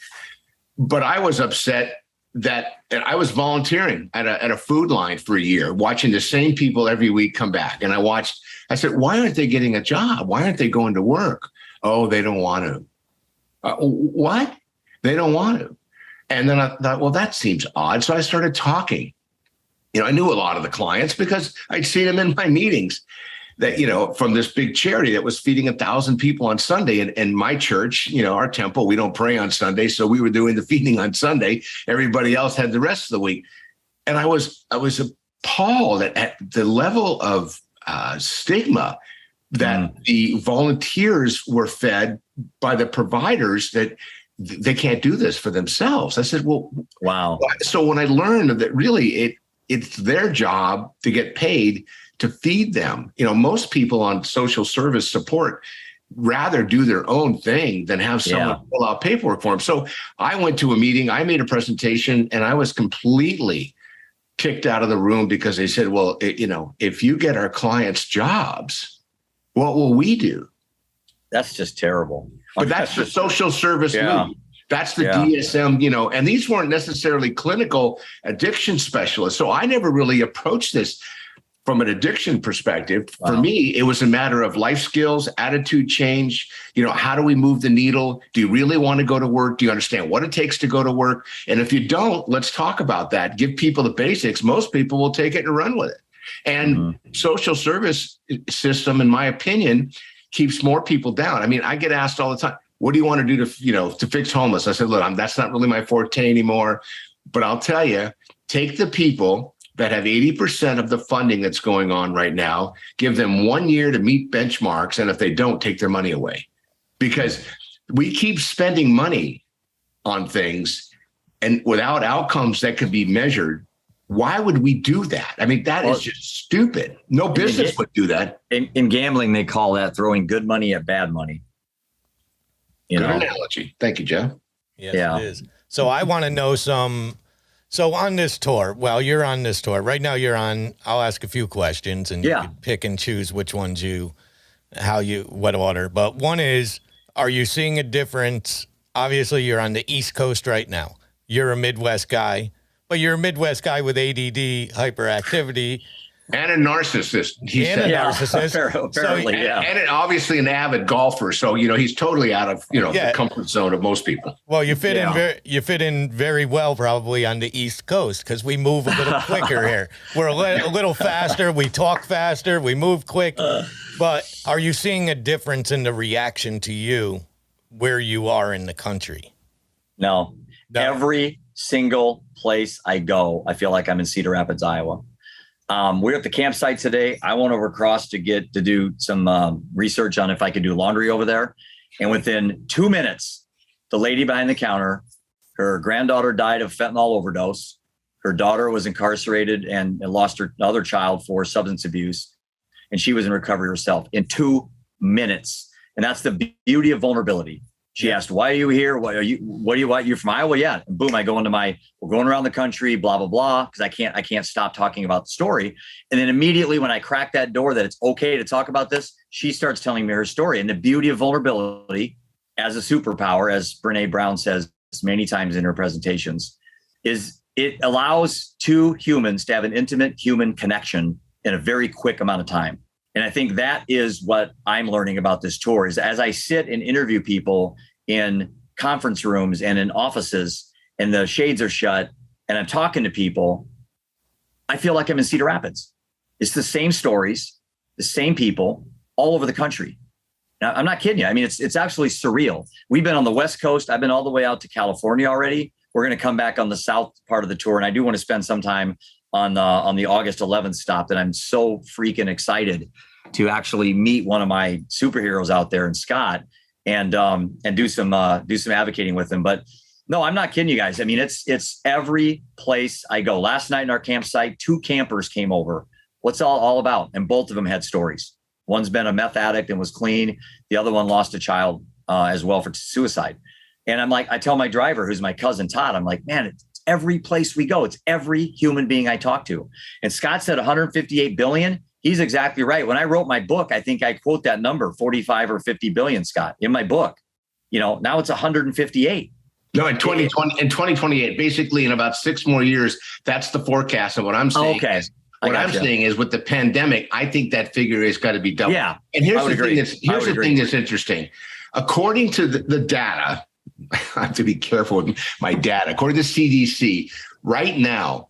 But I was upset that I was volunteering at a food line for a year, watching the same people every week come back. And I said, why aren't they getting a job? Why aren't they going to work? Oh, they don't want to. What? They don't want to. And then I thought, well, that seems odd. So I started talking. You know, I knew a lot of the clients because I'd seen them in my meetings that, you know, from this big charity that was feeding 1,000 people on Sunday. And my church, you know, our temple, we don't pray on Sunday. So we were doing the feeding on Sunday. Everybody else had the rest of the week. And I was appalled at the level of stigma that the volunteers were fed by the providers, that they can't do this for themselves. I said, well, wow. So when I learned that really it's their job to get paid to feed them, you know, most people on social service support rather do their own thing than have someone fill out paperwork for them. So I went to a meeting, I made a presentation, and I was completely kicked out of the room because they said, well, you know, if you get our clients jobs, what will we do? That's just terrible. But that's the social service movement. That's the DSM, you know, and these weren't necessarily clinical addiction specialists. So I never really approached this from an addiction perspective. For me, it was a matter of life skills, attitude change. You know, how do we move the needle? Do you really want to go to work? Do you understand what it takes to go to work? And if you don't, let's talk about that. Give people the basics. Most people will take it and run with it. And social service system, in my opinion, keeps more people down. I mean, I get asked all the time, what do you want to do to fix homeless? I said, look, that's not really my forte anymore. But I'll tell you, take the people that have 80% of the funding that's going on right now, give them 1 year to meet benchmarks. And if they don't, take their money away. Because we keep spending money on things and without outcomes that can be measured. Why would we do that? I mean, that is just stupid. No business would do that. In gambling, they call that throwing good money at bad money. Good analogy. Thank you, Jeff. Yes, it is. So I want to know so on this tour, you're on this tour. Right now you're on, I'll ask a few questions and you can pick and choose which ones what order. But one is, are you seeing a difference? Obviously, you're on the East Coast right now. You're a Midwest guy. But you're a Midwest guy with ADD, hyperactivity. And a narcissist. Apparently, And obviously an avid golfer. So, you know, he's totally out of, the comfort zone of most people. Well, you fit in very well probably on the East Coast because we move a little quicker here. We're a little faster. We talk faster. We move quick. But are you seeing a difference in the reaction to you where you are in the country? No. Every single place I go, I feel like I'm in Cedar Rapids, Iowa. We're at the campsite today. I went over across to do some research on if I could do laundry over there. And within 2 minutes, the lady behind the counter, her granddaughter died of fentanyl overdose. Her daughter was incarcerated and lost her other child for substance abuse. And she was in recovery herself in 2 minutes. And that's the beauty of vulnerability. She asked, why are you here? What do you want? You're from Iowa? Yeah. And boom, I go into we're going around the country, blah, blah, blah. Cause I can't stop talking about the story. And then immediately when I crack that door that it's okay to talk about this, she starts telling me her story. And the beauty of vulnerability as a superpower, as Brene Brown says many times in her presentations, is it allows two humans to have an intimate human connection in a very quick amount of time. And I think that is what I'm learning about this tour is as I sit and interview people in conference rooms and in offices and the shades are shut and I'm talking to people, I feel like I'm in Cedar Rapids. It's the same stories. the same people all over the country. Now, I'm not kidding you. I mean, it's absolutely surreal. We've been on the West Coast. I've been all the way out to California already. We're going to come back on the south part of the tour, and I do want to spend some time on the August 11th stop. That I'm so freaking excited to actually meet one of my superheroes out there in Scott and do some advocating with him. But no, I'm not kidding you guys. I mean, it's every place I go. Last night in our campsite, 2 campers came over. What's all about? And both of them had stories. One's been a meth addict and was clean. The other one lost a child as well for suicide. And I'm like, I tell my driver, who's my cousin Todd, I'm like, man, it's every place we go. It's every human being I talk to. And Scott said 158 billion. He's exactly right. When I wrote my book, I think I quote that number, 45 or 50 billion, Scott, in my book. Now it's 158. No, in 2028, basically in about 6 more years, that's the forecast. And what I'm saying saying is with the pandemic, I think that figure has got to be doubled. Yeah. And here's the thing that's interesting. According to the data, I have to be careful with my data. According to CDC, right now,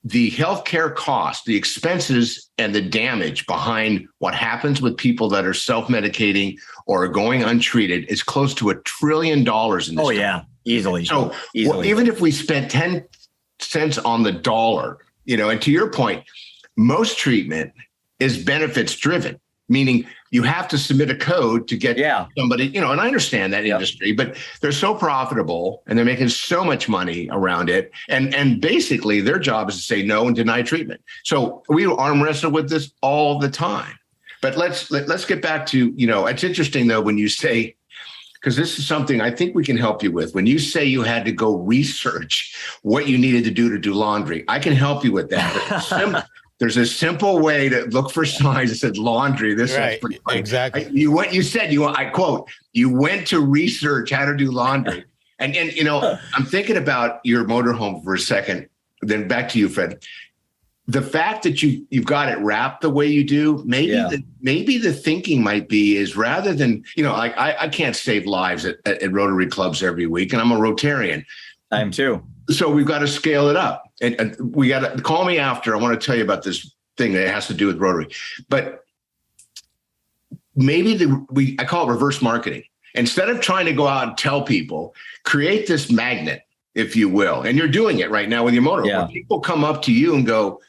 the healthcare cost, the expenses, and the damage behind what happens with people that are self-medicating or are going untreated is close to $1 trillion in this country. Yeah, easily. So even if we spent 10 cents on the dollar, and to your point, most treatment is benefits driven, meaning you have to submit a code to get somebody, and I understand that industry, but they're so profitable and they're making so much money around it. And basically their job is to say no and deny treatment. So we arm wrestle with this all the time. But let's get back to, it's interesting though, when you say, because this is something I think we can help you with. When you say you had to go research what you needed to do laundry, I can help you with that. There's a simple way to look for signs that said laundry. This right, is exactly. I quote, you went to research how to do laundry. and I'm thinking about your motorhome for a second, then back to you, Fred. The fact that you've got it wrapped the way you do, maybe the thinking might be is rather than, I can't save lives at Rotary clubs every week, and I'm a Rotarian. I am too. So we've got to scale it up, and we got to call me after. I want to tell you about this thing that has to do with Rotary, but maybe I call it reverse marketing. Instead of trying to go out and tell people, create this magnet, if you will. And you're doing it right now with your motor. Yeah. When people come up to you and go,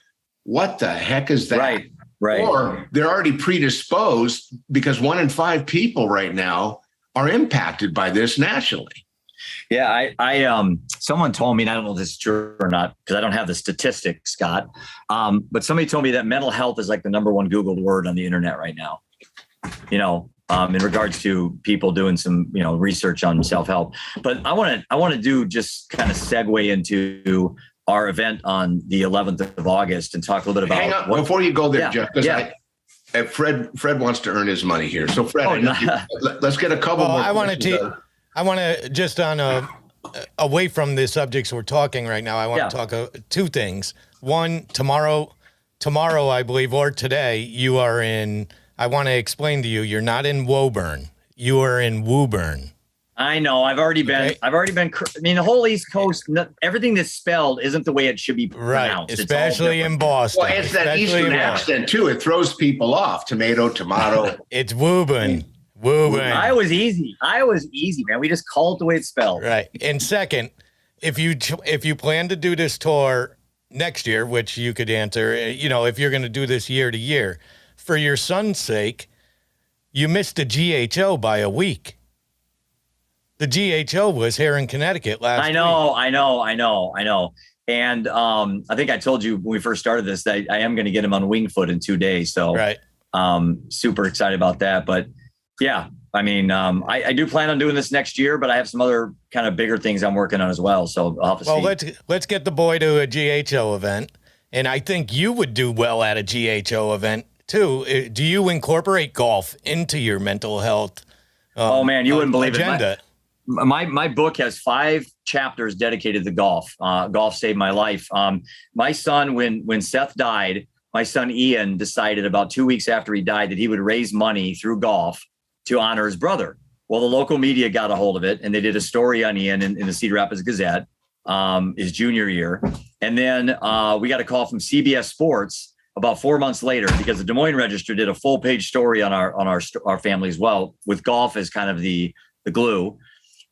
what the heck is that? Right. Or they're already predisposed because 1 in 5 people right now are impacted by this nationally. Yeah, I someone told me, and I don't know if this is true or not, because I don't have the statistics, Scott. But somebody told me that mental health is like the number 1 Googled word on the internet right now. In regards to people doing some, research on self-help. But I want to do just kind of segue into our event on the 11th of August and talk a little bit about. Hang on, before you go there, Jeff, because Fred wants to earn his money here. So Fred, let's get a couple more. I want to just away from the subjects we're talking right now. I want to talk 2 things. One, tomorrow, I believe, or today, you are in. I want to explain to you. You're not in Woburn. You are in Woburn. I know. I've already been. I mean, the whole East Coast. Everything that's spelled isn't the way it should be pronounced. Right, especially in Boston. Well, it's that Eastern accent too. It throws people off. Tomato. It's Woburn. Woburn. I was easy, man. We just call it the way it's spelled. Right. And second, if you plan to do this tour next year, which you could answer, if you're going to do this year to year, for your son's sake, you missed the GHO by a week. The GHO was here in Connecticut last week. I know. And I think I told you when we first started this that I am going to get him on Winged Foot in 2 days. So super excited about that. But yeah, I mean, I do plan on doing this next year, but I have some other kind of bigger things I'm working on as well. So I'll have to see. Let's get the boy to a GHO event. And I think you would do well at a GHO event too. Do you incorporate golf into your mental health? Oh man, you wouldn't believe agenda? It. My book has 5 chapters dedicated to golf. Golf saved my life. My son, when Seth died, my son Ian decided about 2 weeks after he died that he would raise money through golf to honor his brother. Well, the local media got a hold of it, and they did a story on Ian in the Cedar Rapids Gazette his junior year. And then we got a call from CBS Sports about 4 months later, because the Des Moines Register did a full page story on our family as well, with golf as kind of the glue.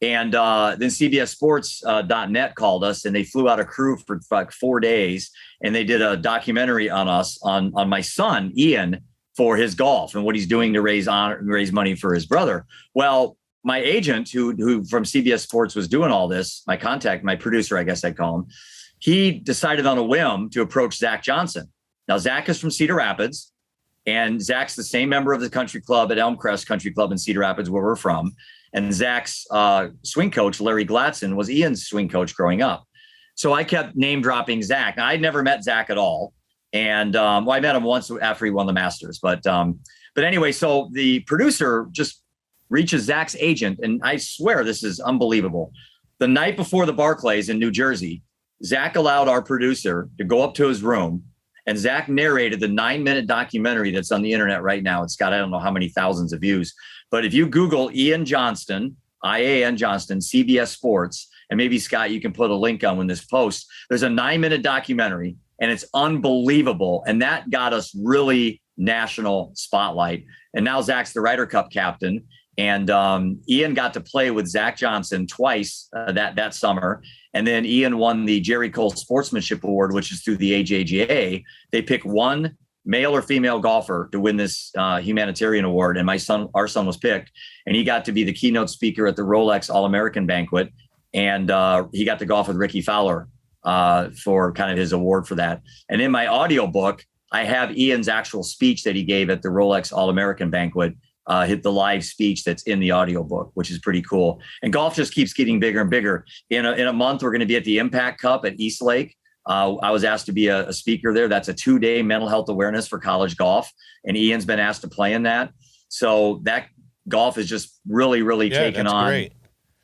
And then CBS Sports.net called us, and they flew out a crew for like 4 days, and they did a documentary on us, on my son, Ian, for his golf and what he's doing to raise money for his brother. Well, my agent who from CBS Sports was doing all this, my producer, I guess I'd call him, he decided on a whim to approach Zach Johnson. Now, Zach is from Cedar Rapids, and Zach's the same member of the country club at Elmcrest Country Club in Cedar Rapids, where we're from. And Zach's swing coach, Larry Gladson, was Ian's swing coach growing up. So I kept name dropping Zach. Now, I'd never met Zach at all. And I met him once after he won the Masters. But anyway, so the producer just reaches Zach's agent. And I swear this is unbelievable. The night before the Barclays in New Jersey, Zach allowed our producer to go up to his room, and Zach narrated the 9-minute documentary that's on the internet right now. It's got, I don't know how many thousands of views, but if you Google Ian Johnston, IAN Johnston, CBS Sports, and maybe Scott, you can put a link on when this posts, there's a 9-minute documentary, and it's unbelievable. And that got us really national spotlight. And now Zach's the Ryder Cup captain. And Ian got to play with Zach Johnson twice that summer. And then Ian won the Jerry Cole Sportsmanship Award, which is through the AJGA. They pick one male or female golfer to win this humanitarian award. And our son was picked, and he got to be the keynote speaker at the Rolex All-American banquet. And he got to golf with Ricky Fowler for kind of his award for that. And in my audio book, I have Ian's actual speech that he gave at the Rolex All-American banquet. Hit the live speech that's in the audiobook, which is pretty cool. And golf just keeps getting bigger and bigger. In a month, we're going to be at the Impact Cup at East Lake. I was asked to be a speaker there. That's a 2-day mental health awareness for college golf. And Ian's been asked to play in that. So that golf is just really, really taken on. Great.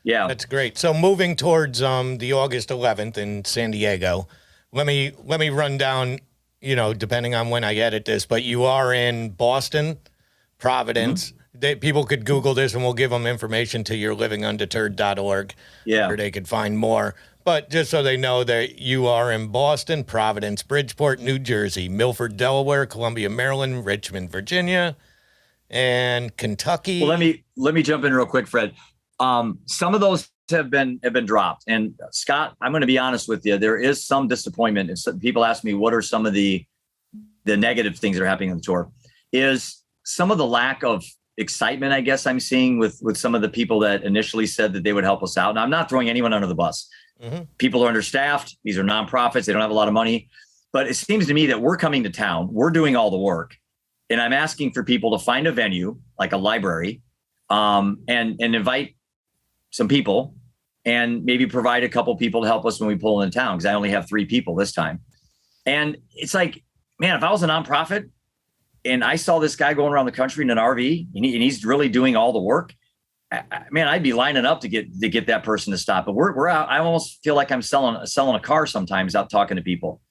Yeah, that's great. So moving towards the August 11th in San Diego, let me run down, depending on when I edit this, but you are in Boston, Providence. Mm-hmm. People could Google this, and we'll give them information to yourlivingundeterred.org, where they could find more. But just so they know that you are in Boston, Providence, Bridgeport, New Jersey, Milford, Delaware, Columbia, Maryland, Richmond, Virginia, and Kentucky. Well, let me jump in real quick, Fred. Some of those have been dropped. And Scott, I'm going to be honest with you. There is some disappointment. If people ask me what are some of the negative things that are happening on the tour, is some of the lack of excitement, I guess, I'm seeing with some of the people that initially said that they would help us out. Now, I'm not throwing anyone under the bus. Mm-hmm. People are understaffed. These are nonprofits. They don't have a lot of money. But it seems to me that we're coming to town. We're doing all the work. And I'm asking for people to find a venue, like a library, and invite some people, and maybe provide a couple people to help us when we pull in town, because I only have 3 people this time. And it's like, man, if I was a nonprofit, and I saw this guy going around the country in an RV, and he's really doing all the work, man, I'd be lining up to get that person to stop. But we're out. I almost feel like I'm selling a car sometimes out talking to people,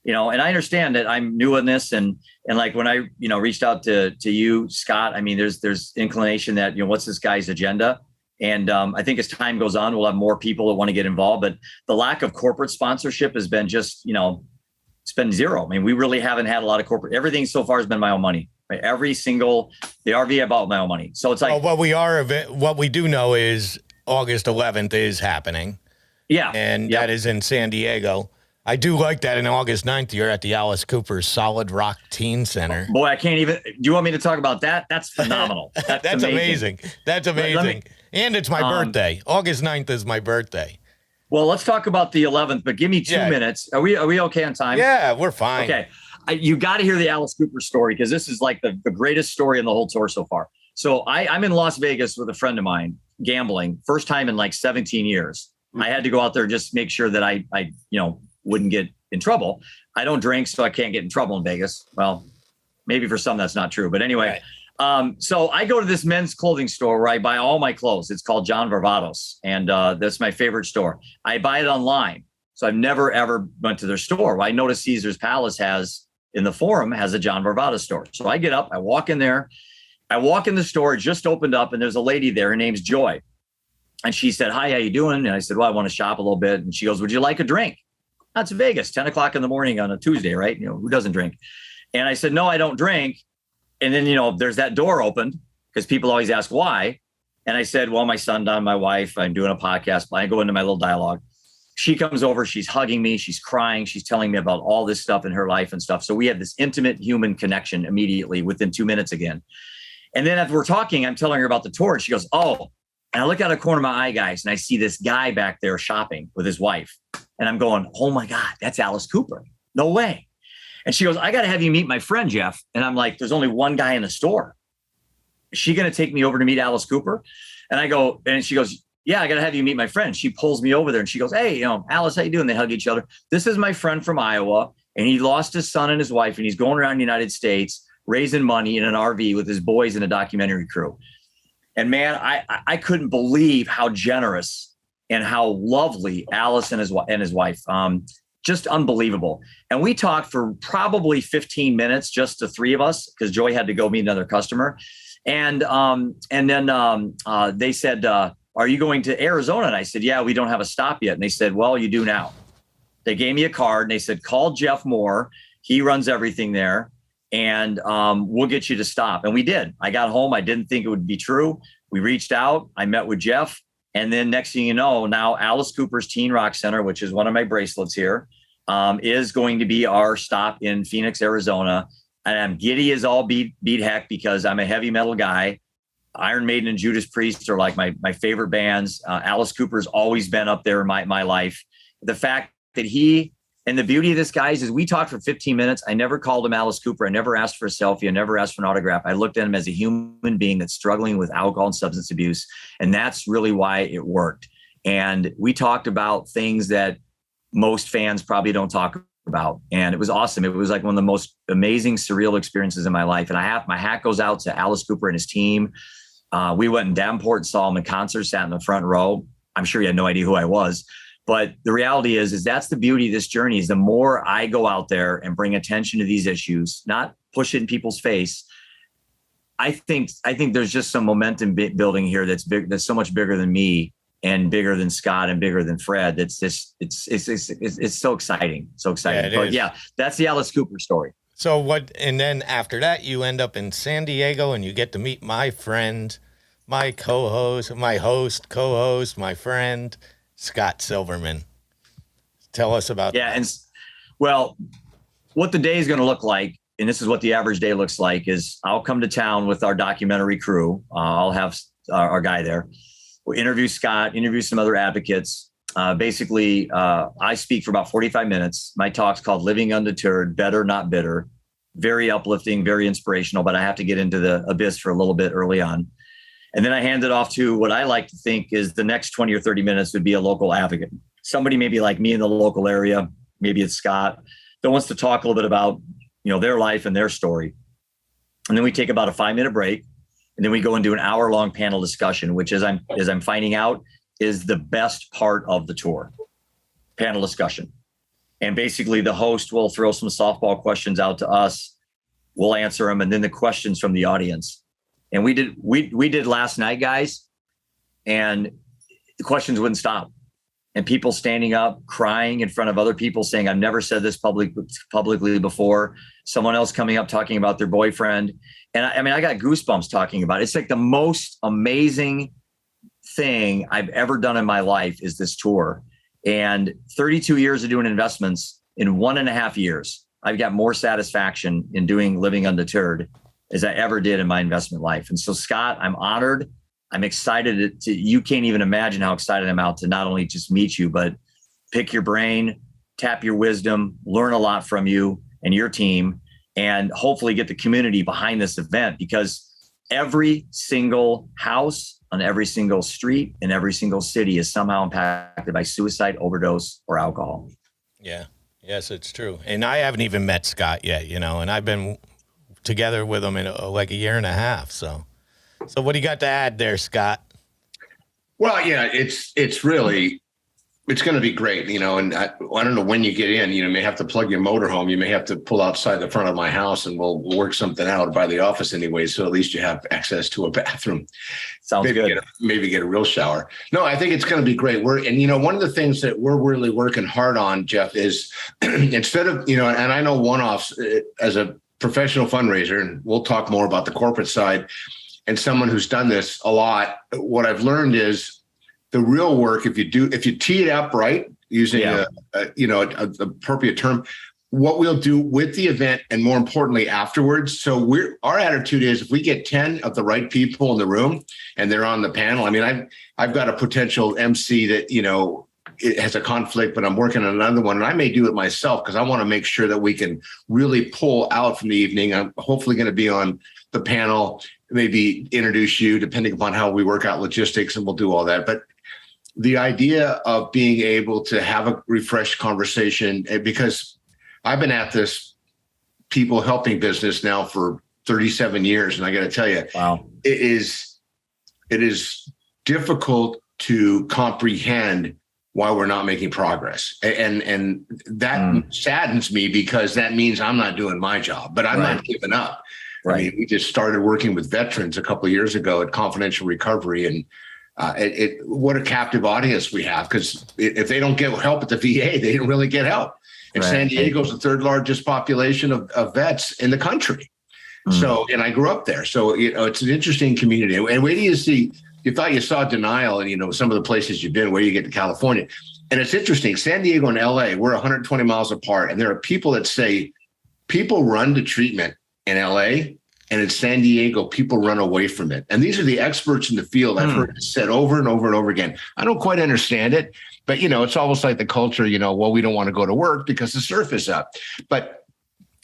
and I understand that I'm new in this, and like when I reached out to you, Scott, I mean, there's inclination that what's this guy's agenda, and I think as time goes on, we'll have more people that want to get involved. But the lack of corporate sponsorship has been just it's been zero. I mean, we really haven't had a lot of corporate. Everything so far has been my own money. Right? The RV I bought with my own money. So it's like, what we do know is August 11th is happening. Yeah. And that is in San Diego. I do like that in August 9th, you're at the Alice Cooper Solid Rock Teen Center. Boy, I can't even, do you want me to talk about that? That's phenomenal. That's amazing. That's amazing. And it's my birthday. August 9th is my birthday. Well, let's talk about the 11th, but give me 2 minutes. Are we okay on time? Yeah, we're fine. Okay. You got to hear the Alice Cooper story, because this is like the greatest story in the whole tour so far. So I'm in Las Vegas with a friend of mine, gambling, first time in like 17 years. Mm-hmm. I had to go out there just make sure that I wouldn't get in trouble. I don't drink, so I can't get in trouble in Vegas. Well, maybe for some that's not true, but anyway. Right. So I go to this men's clothing store where I buy all my clothes. It's called John Varvatos, and that's my favorite store. I buy it online, so I've never ever went to their store. Well, I noticed Caesar's Palace has in the Forum has a John Varvatos store. So I get up, I walk in there, I walk in the store, it just opened up, and there's a lady there. Her name's Joy, and she said, "Hi, how you doing?" And I said, "Well, I want to shop a little bit." And she goes, "Would you like a drink?" That's Vegas, 10 o'clock in the morning on a Tuesday, right? Who doesn't drink? And I said, no, I don't drink. And then, there's that door opened because people always ask why. And I said, well, my son, Don, my wife, I'm doing a podcast. I go into my little dialogue. She comes over, she's hugging me, she's crying, she's telling me about all this stuff in her life and stuff. So we have this intimate human connection immediately within 2 minutes again. And then as we're talking, I'm telling her about the tour. And she goes, oh, and I look out of the corner of my eye, guys, and I see this guy back there shopping with his wife. And I'm going, oh my God, that's Alice Cooper. No way. And she goes, I got to have you meet my friend, Jeff. And I'm like, there's only one guy in the store. Is she going to take me over to meet Alice Cooper? And I go, and she goes, yeah, I got to have you meet my friend. She pulls me over there and she goes, hey, Alice, how you doing? They hug each other. This is my friend from Iowa. And he lost his son and his wife. And he's going around the United States raising money in an RV with his boys in a documentary crew. And man, I couldn't believe how generous and how lovely Alice and his wife, just unbelievable. And we talked for probably 15 minutes, just the three of us, because Joy had to go meet another customer. And then they said, are you going to Arizona? And I said, yeah, we don't have a stop yet. And they said, well, you do now. They gave me a card and they said, call Jeff Moore. He runs everything there. And we'll get you to stop. And we did. I got home. I didn't think it would be true. We reached out. I met with Jeff. And then next thing you know, now Alice Cooper's Teen Rock Center, which is one of my bracelets here, is going to be our stop in Phoenix, Arizona. And I'm giddy as all beat heck because I'm a heavy metal guy. Iron Maiden and Judas Priest are like my favorite bands. Alice Cooper's always been up there in my life. The fact that and the beauty of this, guys, is we talked for 15 minutes. I never called him Alice Cooper. I never asked for a selfie. I never asked for an autograph. I looked at him as a human being that's struggling with alcohol and substance abuse. And that's really why it worked. And we talked about things that most fans probably don't talk about. And it was awesome. It was like one of the most amazing, surreal experiences in my life. And my hat goes out to Alice Cooper and his team. We went in Davenport and saw him in concert, sat in the front row. I'm sure he had no idea who I was. But the reality is that's the beauty of this journey is the more I go out there and bring attention to these issues, not push it in people's face. I think there's just some momentum building here that's big, that's so much bigger than me and bigger than Scott and bigger than Fred. That's just, it's so exciting. So exciting. But yeah, that's the Alice Cooper story. So and then after that, you end up in San Diego and you get to meet my friend, my co-host, my friend, Scott Silverman. Tell us about that. Yeah. And well, what the day is going to look like, and this is what the average day looks like, is I'll come to town with our documentary crew. I'll have our guy there. We'll interview Scott, interview some other advocates. Basically, I speak for about 45 minutes. My talk's called Living Undeterred, Better, Not Bitter. Very uplifting, very inspirational, but I have to get into the abyss for a little bit early on. And then I hand it off to what I like to think is the next 20 or 30 minutes would be a local advocate. Somebody maybe like me in the local area, maybe it's Scott, that wants to talk a little bit about, their life and their story. And then we take about a 5-minute break. And then we go into an hour-long panel discussion, which as I'm finding out is the best part of the tour, panel discussion. And basically the host will throw some softball questions out to us. We'll answer them. And then the questions from the audience. And we did last night, guys, and the questions wouldn't stop. And people standing up, crying in front of other people saying, I've never said this publicly before. Someone else coming up talking about their boyfriend. And I got goosebumps talking about it. It's like the most amazing thing I've ever done in my life is this tour. And 32 years of doing investments, in 1.5 years, I've got more satisfaction in doing Living Undeterred as I ever did in my investment life. And so, Scott, I'm honored. I'm excited you can't even imagine how excited I'm out to not only just meet you, but pick your brain, tap your wisdom, learn a lot from you and your team, and hopefully get the community behind this event, because every single house on every single street in every single city is somehow impacted by suicide, overdose, or alcohol. Yeah. Yes, it's true. And I haven't even met Scott yet, and I've been together with him in like a year and a half. So what do you got to add there, Scott? Well, yeah, it's going to be great, and I don't know when you get in, you may have to plug your motorhome. You may have to pull outside the front of my house and we'll work something out by the office anyway. So at least you have access to a bathroom. Sounds good. Maybe get a real shower. No, I think it's going to be great. One of the things that we're really working hard on, Jeff, is instead of, and I know one-offs as a professional fundraiser, and we'll talk more about the corporate side, and someone who's done this a lot, what I've learned is the real work, if you tee it up right, using an appropriate term, what we'll do with the event and more importantly afterwards. So our attitude is, if we get 10 of the right people in the room and they're on the panel, I mean, I've got a potential MC that, it has a conflict, but I'm working on another one, and I may do it myself because I want to make sure that we can really pull out from the evening. I'm hopefully going to be on the panel, maybe introduce you depending upon how we work out logistics, and we'll do all that. But the idea of being able to have a refreshed conversation, because I've been at this people helping business now for 37 years. And I got to tell you, wow, it is difficult to comprehend why we're not making progress. And that saddens me, because that means I'm not doing my job, but I'm not giving up. Right. I mean, we just started working with veterans a couple of years ago at Confidential Recovery, and what a captive audience we have, because if they don't get help at the VA, they don't really get help. And San Diego's the third largest population of vets in the country. So, and I grew up there. So, it's an interesting community. And wait till you see, you thought you saw denial and, some of the places you've been, where you get to California. And it's interesting, San Diego and LA, we're 120 miles apart. And there are people that say people run to treatment in LA, and in San Diego, people run away from it. And these are the experts in the field. I've heard it said over and over and over again. I don't quite understand it, but it's almost like the culture, well, we don't want to go to work because the surf is up. But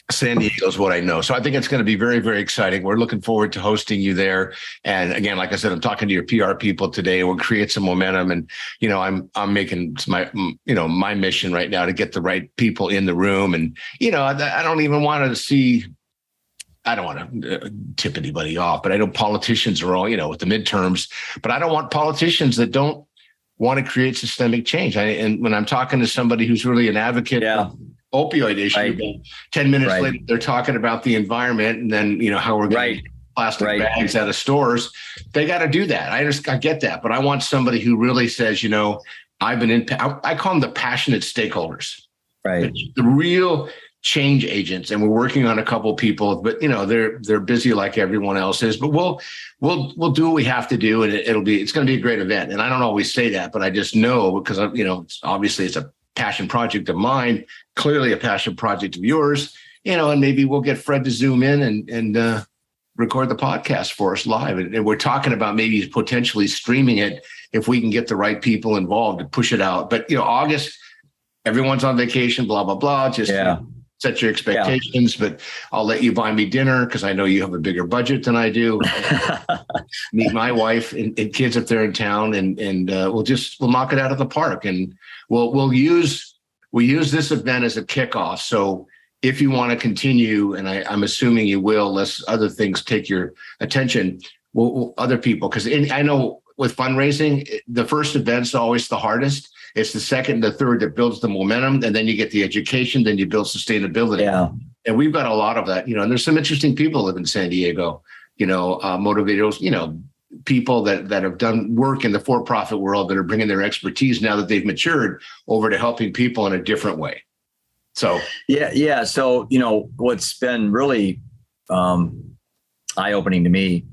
San Diego is what I know. So I think it's going to be very, very exciting. We're looking forward to hosting you there. And again, like I said, I'm talking to your PR people today. We'll create some momentum. And, I'm making my mission right now to get the right people in the room. And, I don't even want to see, I don't want to tip anybody off, but I know politicians are all, with the midterms, but I don't want politicians that don't want to create systemic change. And when I'm talking to somebody who's really an advocate of opioid issue, 10 minutes later, they're talking about the environment, and then, how we're getting plastic bags out of stores. They got to do that. I get that. But I want somebody who really says, I've been I call them the passionate stakeholders, the real change agents. And we're working on a couple of people, but they're busy like everyone else is, but we'll do what we have to do. And it's going to be a great event. And I don't always say that, but I just know, because obviously it's a passion project of mine, clearly a passion project of yours, and maybe we'll get Fred to zoom in and record the podcast for us live. And we're talking about maybe potentially streaming it if we can get the right people involved to push it out. But, August, everyone's on vacation, blah, blah, blah. Just set your expectations, but I'll let you buy me dinner because I know you have a bigger budget than I do. Meet my wife and kids if they're in town, and we'll knock it out of the park. And we'll use this event as a kickoff. So if you want to continue, and I'm assuming you will, unless other things take your attention, other people, because I know with fundraising, the first event's always the hardest. It's the second, the third that builds the momentum, and then you get the education, then you build sustainability. Yeah. And we've got a lot of that, and there's some interesting people live in San Diego, motivators, people that have done work in the for-profit world that are bringing their expertise now that they've matured over to helping people in a different way. So, yeah. So, what's been really eye-opening to me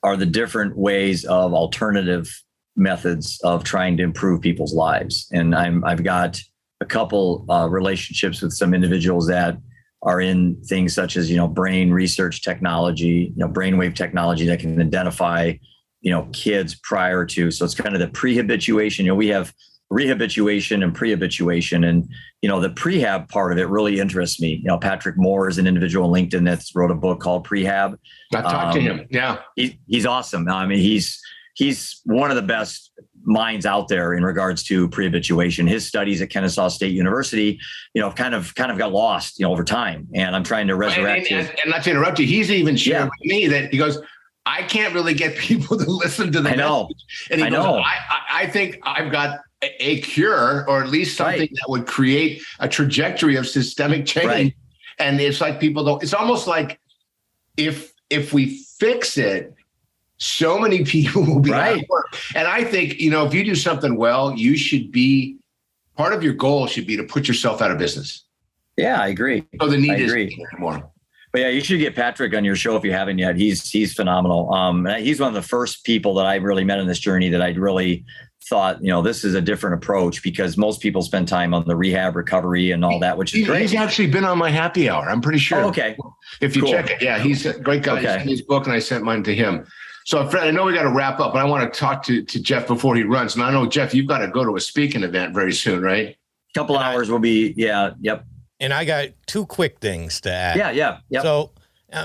are the different ways of alternative methods of trying to improve people's lives. And I've got a couple relationships with some individuals that are in things such as, brain research technology, brainwave technology that can identify, kids prior to. So it's kind of the pre-habituation. We have rehabilitation and pre-habituation, and the prehab part of it really interests me. Patrick Moore is an individual on LinkedIn that's wrote a book called Prehab. I talked to him. Yeah, he's awesome. I mean, he's one of the best minds out there in regards to pre-habituation. His studies at Kennesaw State University, kind of got lost, over time. And I'm trying to resurrect his. And not to interrupt you, he's even shared with me that he goes, I can't really get people to listen to the message. And he goes, I think I've got a cure, or at least something that would create a trajectory of systemic change. Right. And it's like it's almost like if we fix it, so many people will be out of work. And I think, if you do something well, you should be, part of your goal should be to put yourself out of business. Yeah, I agree. So the need isn't anymore. But yeah, you should get Patrick on your show if you haven't yet. He's phenomenal. He's one of the first people that I really met in this journey that I really thought, this is a different approach, because most people spend time on the rehab recovery and all that, which is great. He's actually been on my happy hour. I'm pretty sure. Oh, okay. If you check it. Yeah, he's a great guy. Okay. He's his book, and I sent mine to him. So, Fred, I know we got to wrap up, but I want to talk to Jeff before he runs. And I know, Jeff, you've got to go to a speaking event very soon, right? Couple hours will be, yep. And I got 2 quick things to add. Yeah. So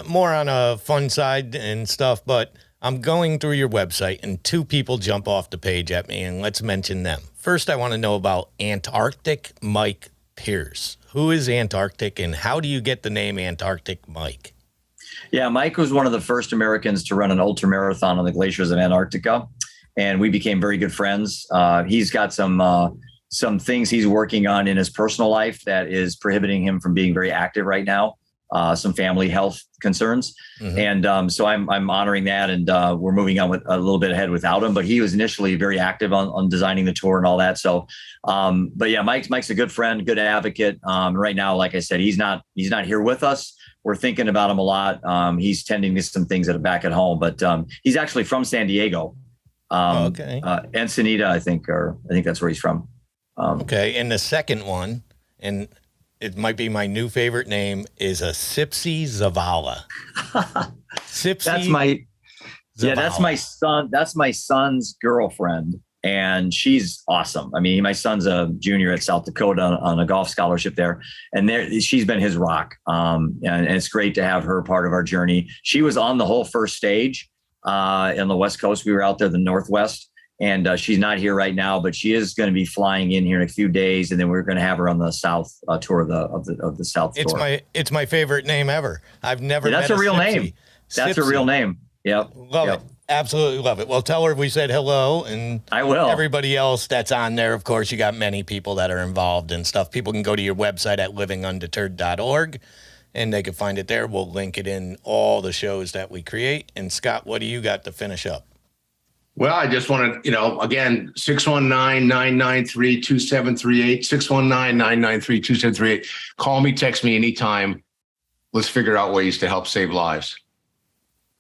more on a fun side and stuff, but I'm going through your website and 2 people jump off the page at me, and let's mention them. First, I want to know about Antarctic Mike Pierce. Who is Antarctic, and how do you get the name Antarctic Mike? Yeah, Mike was one of the first Americans to run an ultramarathon on the glaciers of Antarctica, and we became very good friends. He's got some things he's working on in his personal life that is prohibiting him from being very active right now. Some family health concerns. Mm-hmm. And so I'm honoring that, and we're moving on with a little bit ahead without him, but he was initially very active on designing the tour and all that. So, but yeah, Mike's a good friend, good advocate. Right now, like I said, he's not here with us. We're thinking about him a lot. He's tending to some things that are back at home, but he's actually from San Diego. Okay. Encinita, I think that's where he's from. Okay. And the second one, and it might be my new favorite name, is a Sipsy Zavala. Sipsy. That's my son. That's my son's girlfriend, and she's awesome. I mean, my son's a junior at South Dakota on a golf scholarship there, and she's been his rock. And it's great to have her part of our journey. She was on the whole first stage on the West Coast. We were out there, the Northwest. And she's not here right now, but she is going to be flying in here in a few days, and then we're going to have her on the South tour of the South tour. It's my favorite name ever. I've never. Yeah, that's met a real Sipsy. name. That's a real name. Yep. Love it. Absolutely love it. Well, tell her we said hello, and I will. Everybody else that's on there, of course, you got many people that are involved and stuff. People can go to your website at livingundeterred.org, and they can find it there. We'll link it in all the shows that we create. And Scott, what do you got to finish up? Well, I just want to, again, 619-993-2738, 619-993-2738. Call me, text me anytime. Let's figure out ways to help save lives.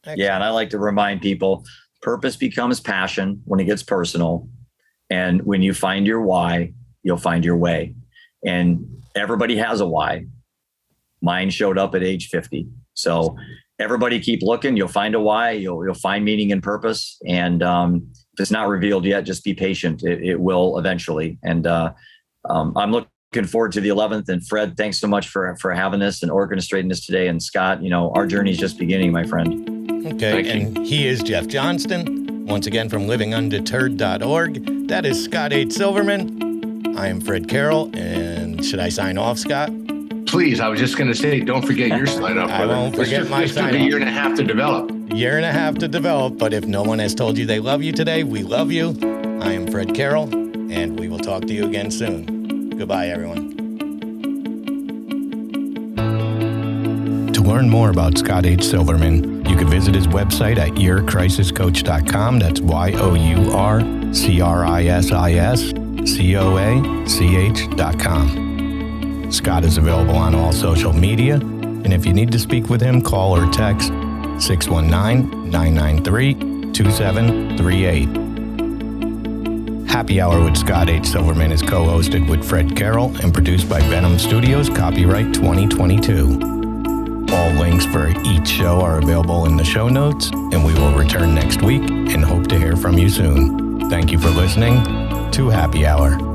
Excellent. Yeah, and I like to remind people, purpose becomes passion when it gets personal. And when you find your why, you'll find your way. And everybody has a why. Mine showed up at age 50. So everybody keep looking. You'll find a why. You'll find meaning and purpose. And if it's not revealed yet, just be patient. It will eventually. And I'm looking forward to the 11th. And Fred, thanks so much for having this and orchestrating this today. And Scott, our journey is just beginning, my friend. Okay. And he is Jeff Johnston, once again from livingundeterred.org. That is Scott H. Silverman. I am Fredd Carroll. And should I sign off, Scott? Please, I was just going to say, don't forget your sign up. I won't forget my sign up. It took a year and a half to develop. But if no one has told you they love you today, we love you. I am Fredd Carroll, and we will talk to you again soon. Goodbye, everyone. To learn more about Scott H. Silverman, you can visit his website at yourcrisiscoach.com. That's yourcrisiscoach.com. Scott is available on all social media, and if you need to speak with him, call or text 619-993-2738. Happy Hour with Scott H. Silverman is co-hosted with Fredd Carroll and produced by Venom Studios, copyright 2022. All links for each show are available in the show notes, and we will return next week and hope to hear from you soon. Thank you for listening to Happy Hour.